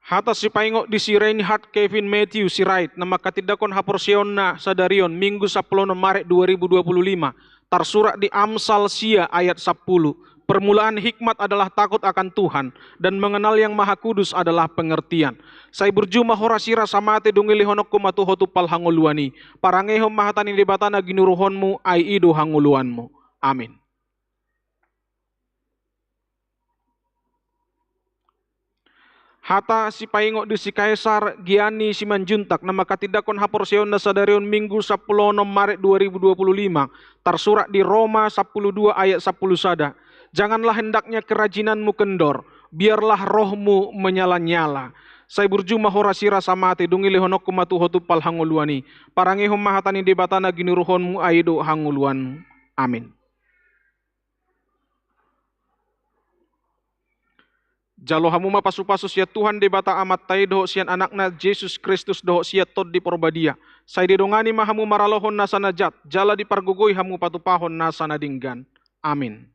Hata si paingok di si Reinhard Kevin Matthew si Wright nama katidakon haporsion na sadarion Minggu 10 Maret 2025. Tersurat di Amsal sia ayat 10. Permulaan hikmat adalah takut akan Tuhan, dan mengenal yang maha kudus adalah pengertian. Saya berjumah horasira samate dungili honokku matuhotu palhanguluani. Parangehom mahatani debatana ginuruhonmu ai ido hanguluanmu. Amin. Hata si paingok di si Kaisar Giani Simanjuntak nama katidakon haporseon na sadarion Minggu 10 Maret 2025. Tersurat di Roma 12 ayat 10 sada. Janganlah hendaknya kerajinanmu kendor, biarlah rohmu menyala-nyala. Saya berjumah horasira samate dungili honokku matuhotu palhanguluani. Parangehom mahatani debatana ginuruhonmu aido hanguluanmu. Amin. Jalo hamu mapasu-pasus ya Tuhan debata amat tai doho sian anakna Yesus Kristus doho siat tod di porbadia. Saya didongani mahamu maralohon nasa najat. Jala dipargugui hamu patupahon nasa nadinggan. Amin.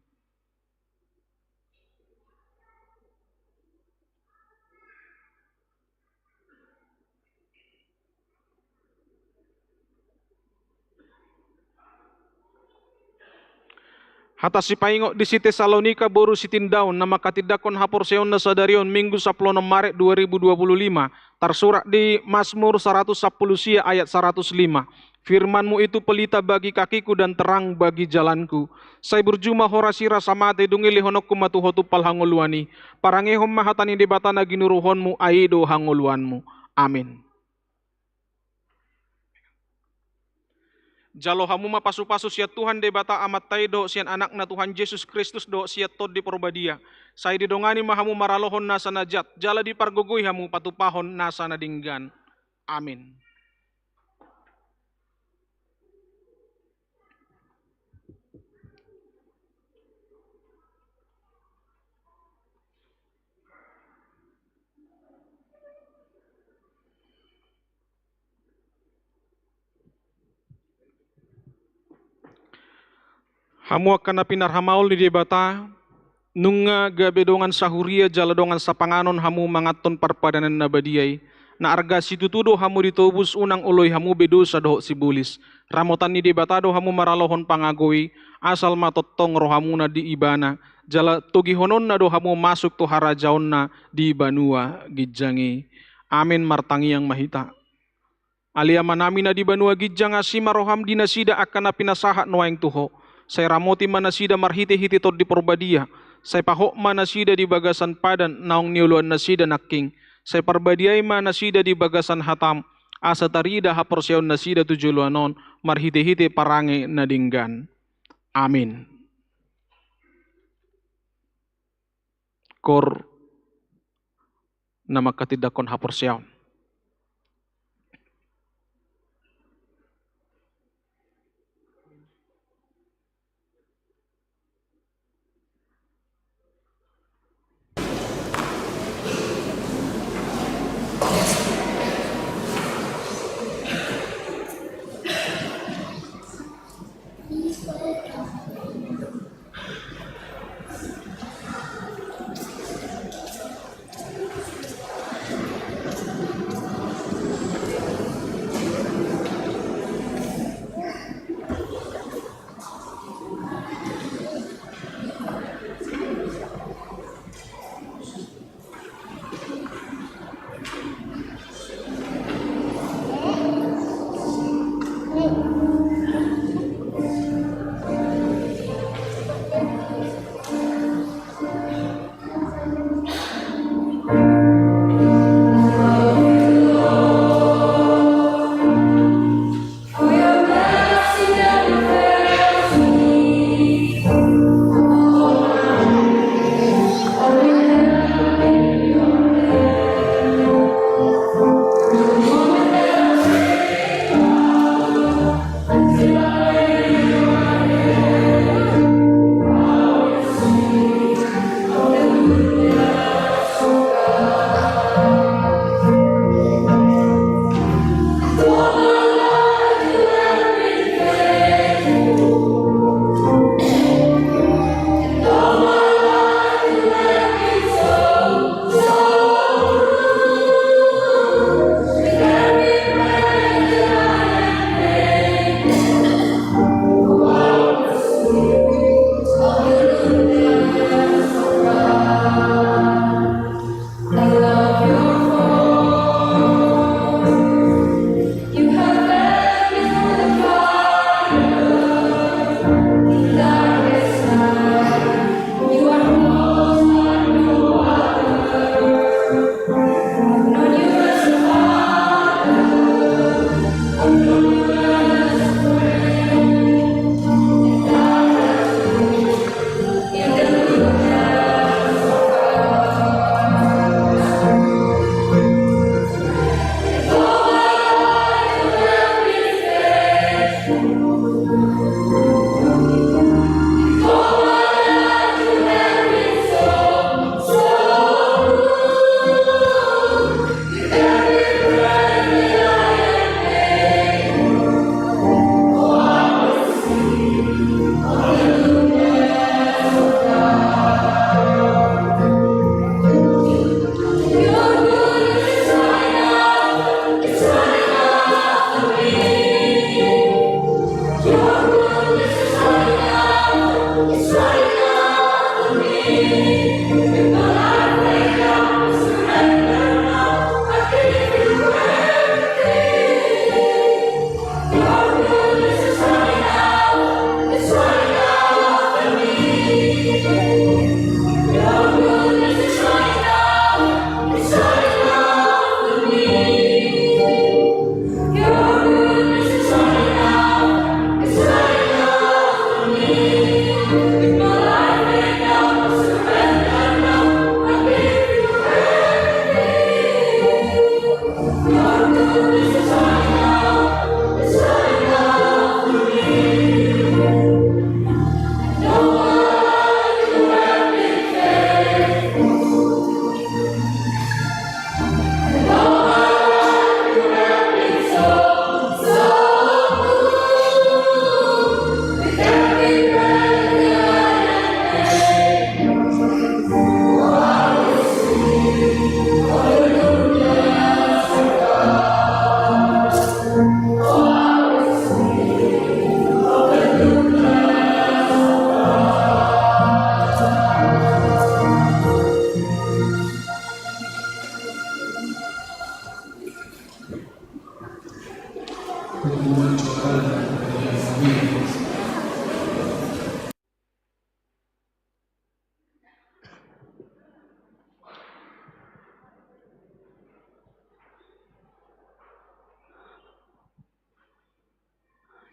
Hata si paingok di si Tesalonika boru sitindaun nama katidakon haporseon na sadarion Minggu 10 Maret 2025. Tersurat di Mazmur 110 sia ayat 105. Firmanmu itu pelita bagi kakiku dan terang bagi jalanku. Saya berjumah horasira samate dungili honokku matuhotu palhanguluani. Parangehom mahatani debatana ginuruhonmu aido hanguluanmu. Amin. Jalo hamu mapasu-pasus ya Tuhan debata amat tai do sian anakna Tuhan Yesus Kristus do siat tod di porbadia. Saya didongani mahamu maralohon nasa najat. Jala dipargugui hamu patupahon nasa nadinggan. Amin. Hamu akan napinar hamaul di debata nunga gabedongan sahuria jaladongan sapanganon hamu mangaton parpadanan nabadiai na arga situtudo hamu ditobus unang uloy hamu bedosa doho sibulis ramotan ni debata do hamu maralohon pangagoi asal matotong rohamu na di ibana jala togihonon na do hamu masuk to harajaon na di banua gijangi. Amin martangi yang mahita. Alia manami na di banua gijang asima roham dinasida akan napinasahat noaing tuho. Saya ramoti manasida marhite-hite tod di porbadia. Saya pahok manasida di bagasan padan naong niuluan nasida nakking. Saya parbadiay manasida di bagasan hatam. Asa tarida haporseon nasida tujuluanon marhite-hite parange nadinggan. Amin. Kor nama katidakon haporseon.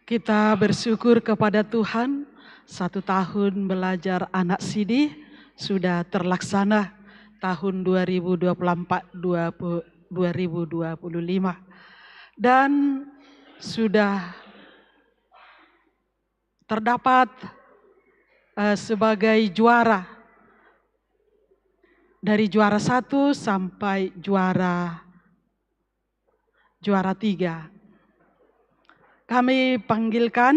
Kita bersyukur kepada Tuhan, 1 tahun belajar anak Sidi sudah terlaksana tahun 2024-2025 dan sudah terdapat sebagai juara dari juara 1 sampai juara 3. Kami panggilkan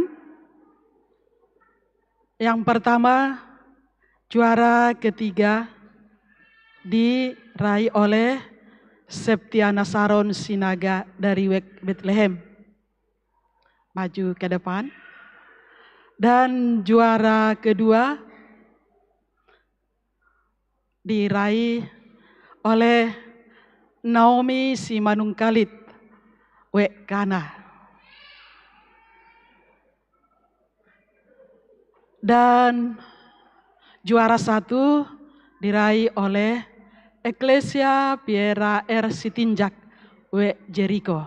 yang pertama, juara ketiga diraih oleh Septiana Saron Sinaga dari Bethlehem. Maju ke depan. Dan juara kedua diraih oleh Naomi Simanungkalit Wekana. Dan juara 1 diraih oleh Eklesia Piera R. Sitinjak, W. Jericho.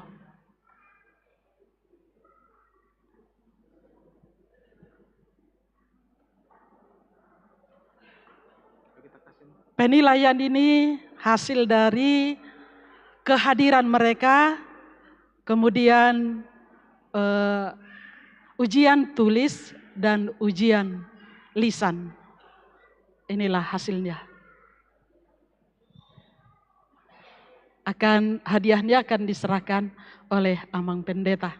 Penilaian ini hasil dari kehadiran mereka, kemudian ujian tulis dan ujian lisan. Inilah hasilnya. Hadiahnya akan diserahkan oleh Amang Pendeta.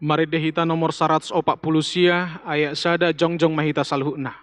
Mari dehita nomor 140 sia, ayat sada jongjong mahita salhuna.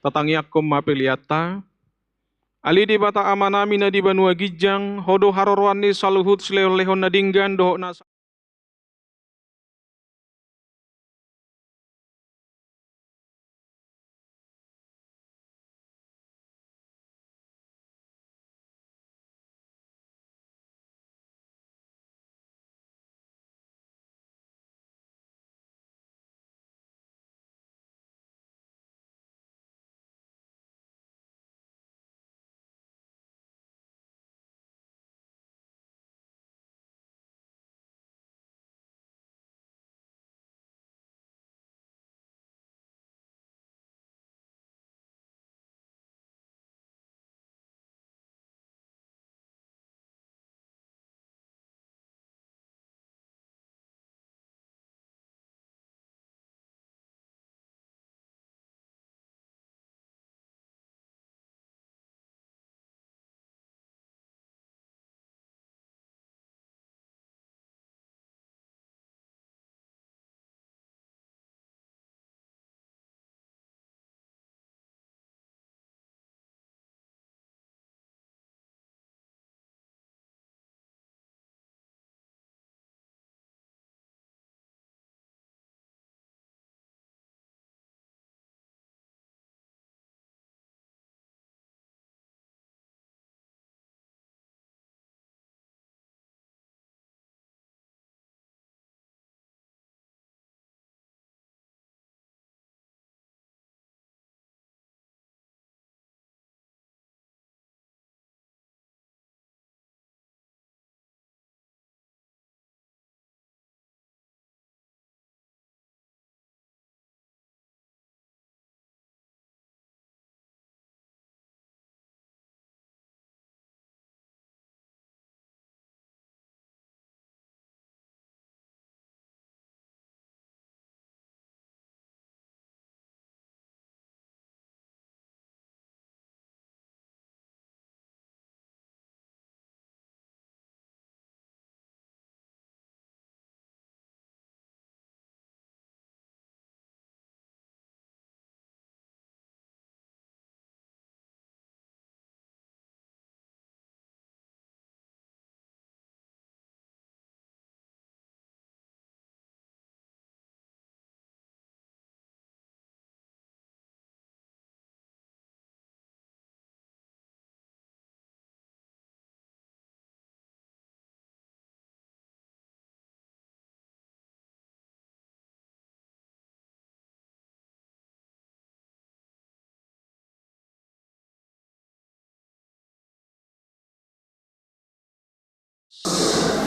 Tatangi akom mapeliata, ali di bata amana mina di banua gijang, hodo harorwani saluhut silehon nadinggan dohok nasa.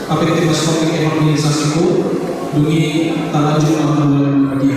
aktivitas topik evangelisasiku dungi talaju akan bagi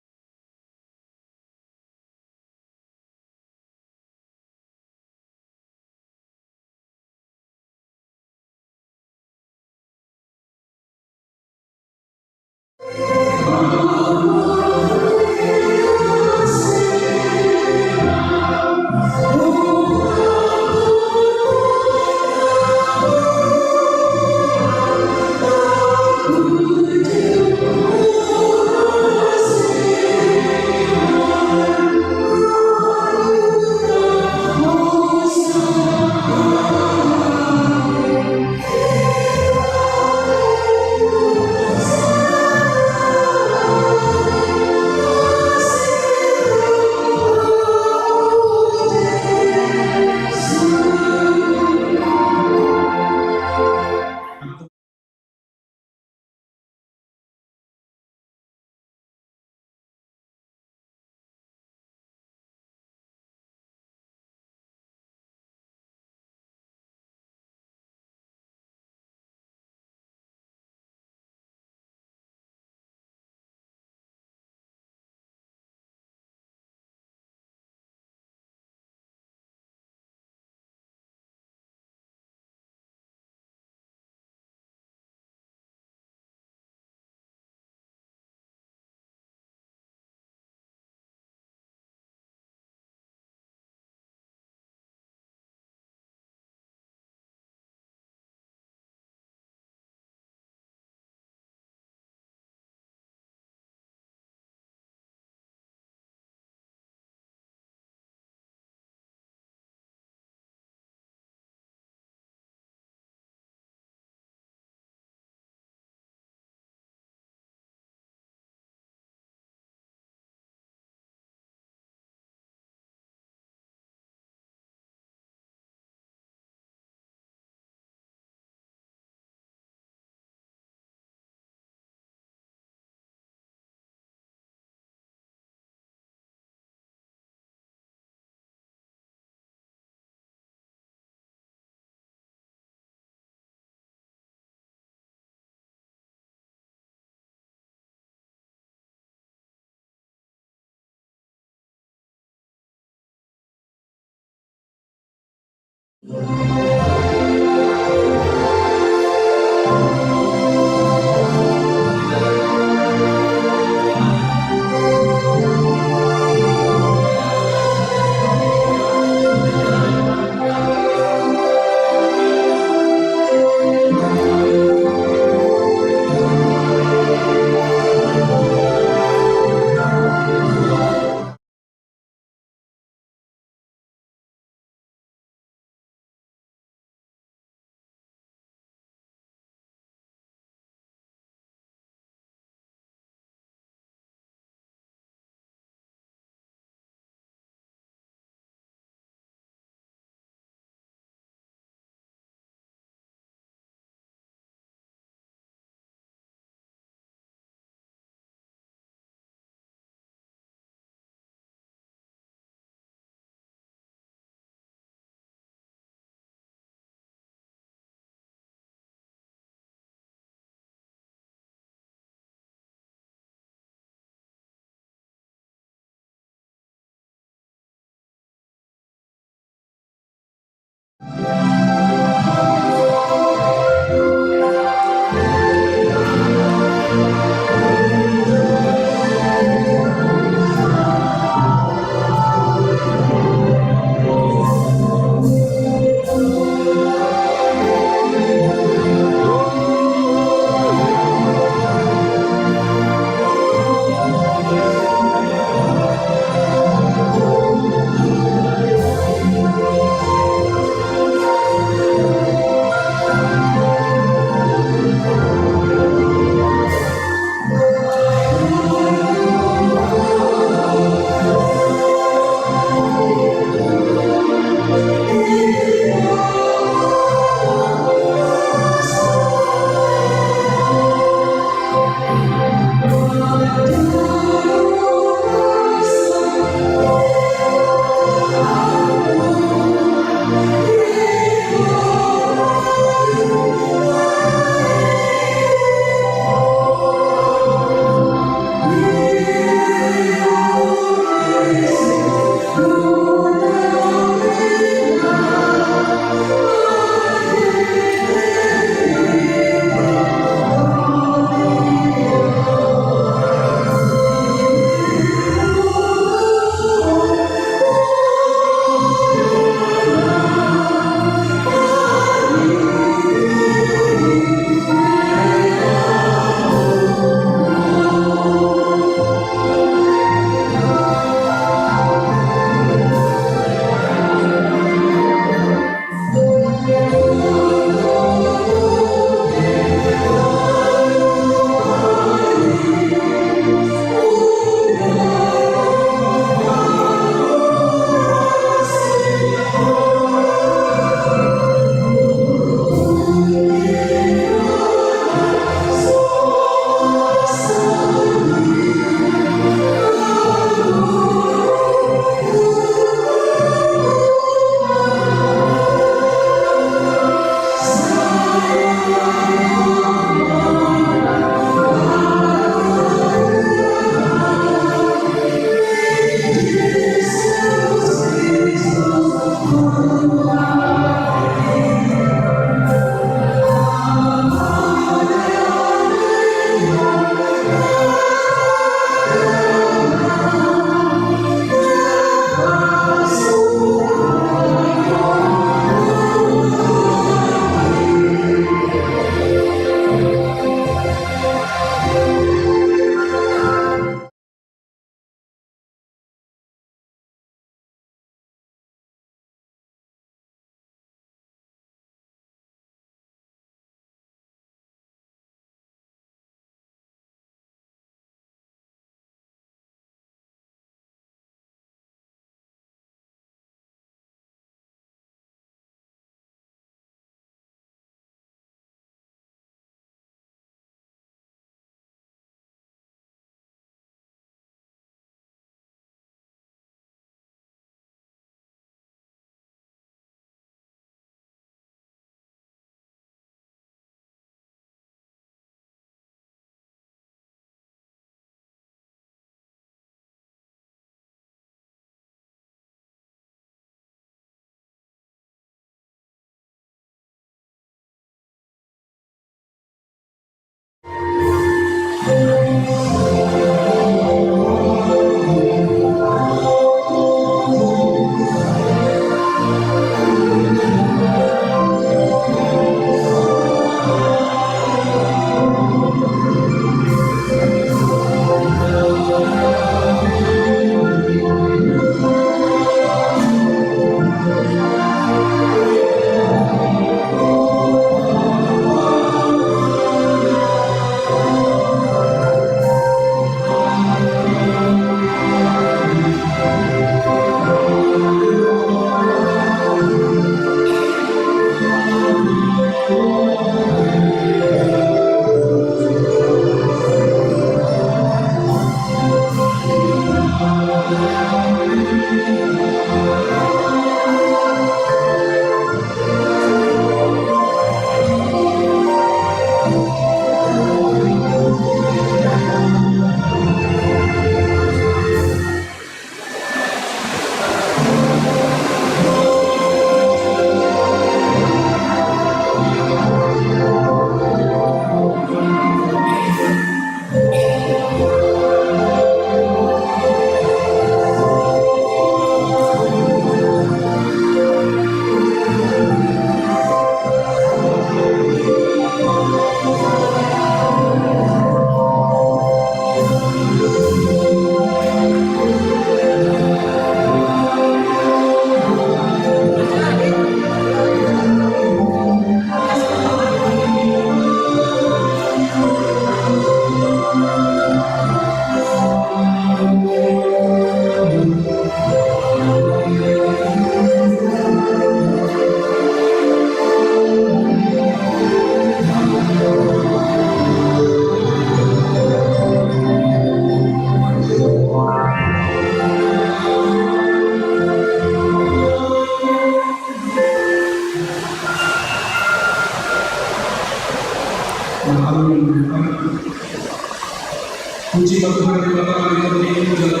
Puji bagi Tuhan di Bapa kami yang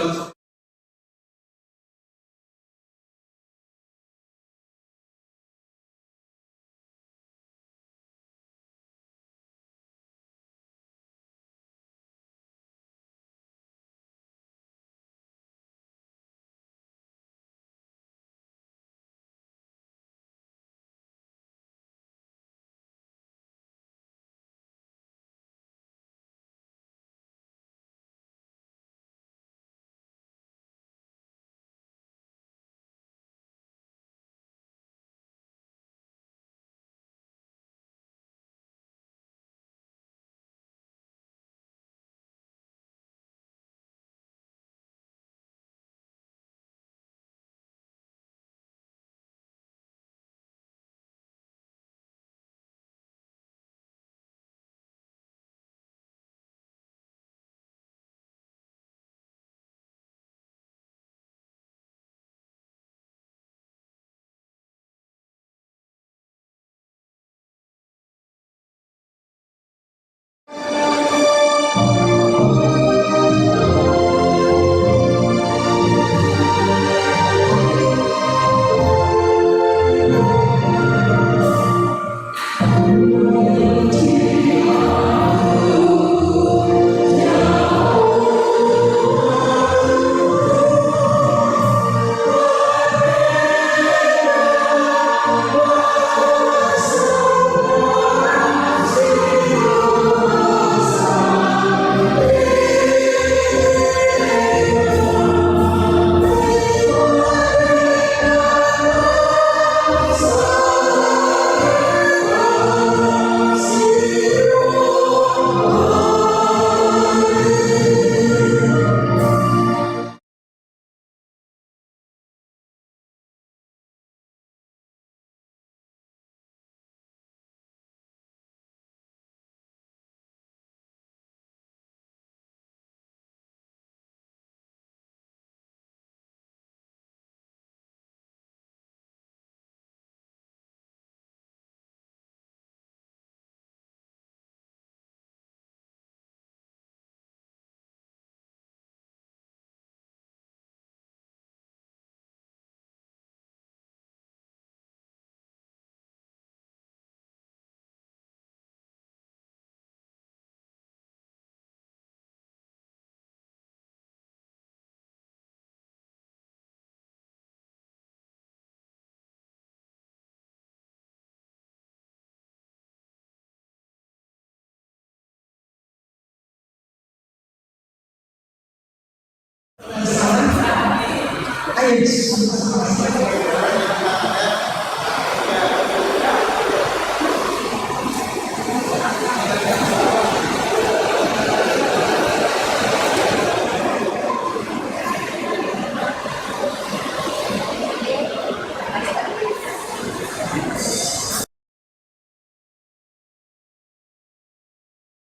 Ayes.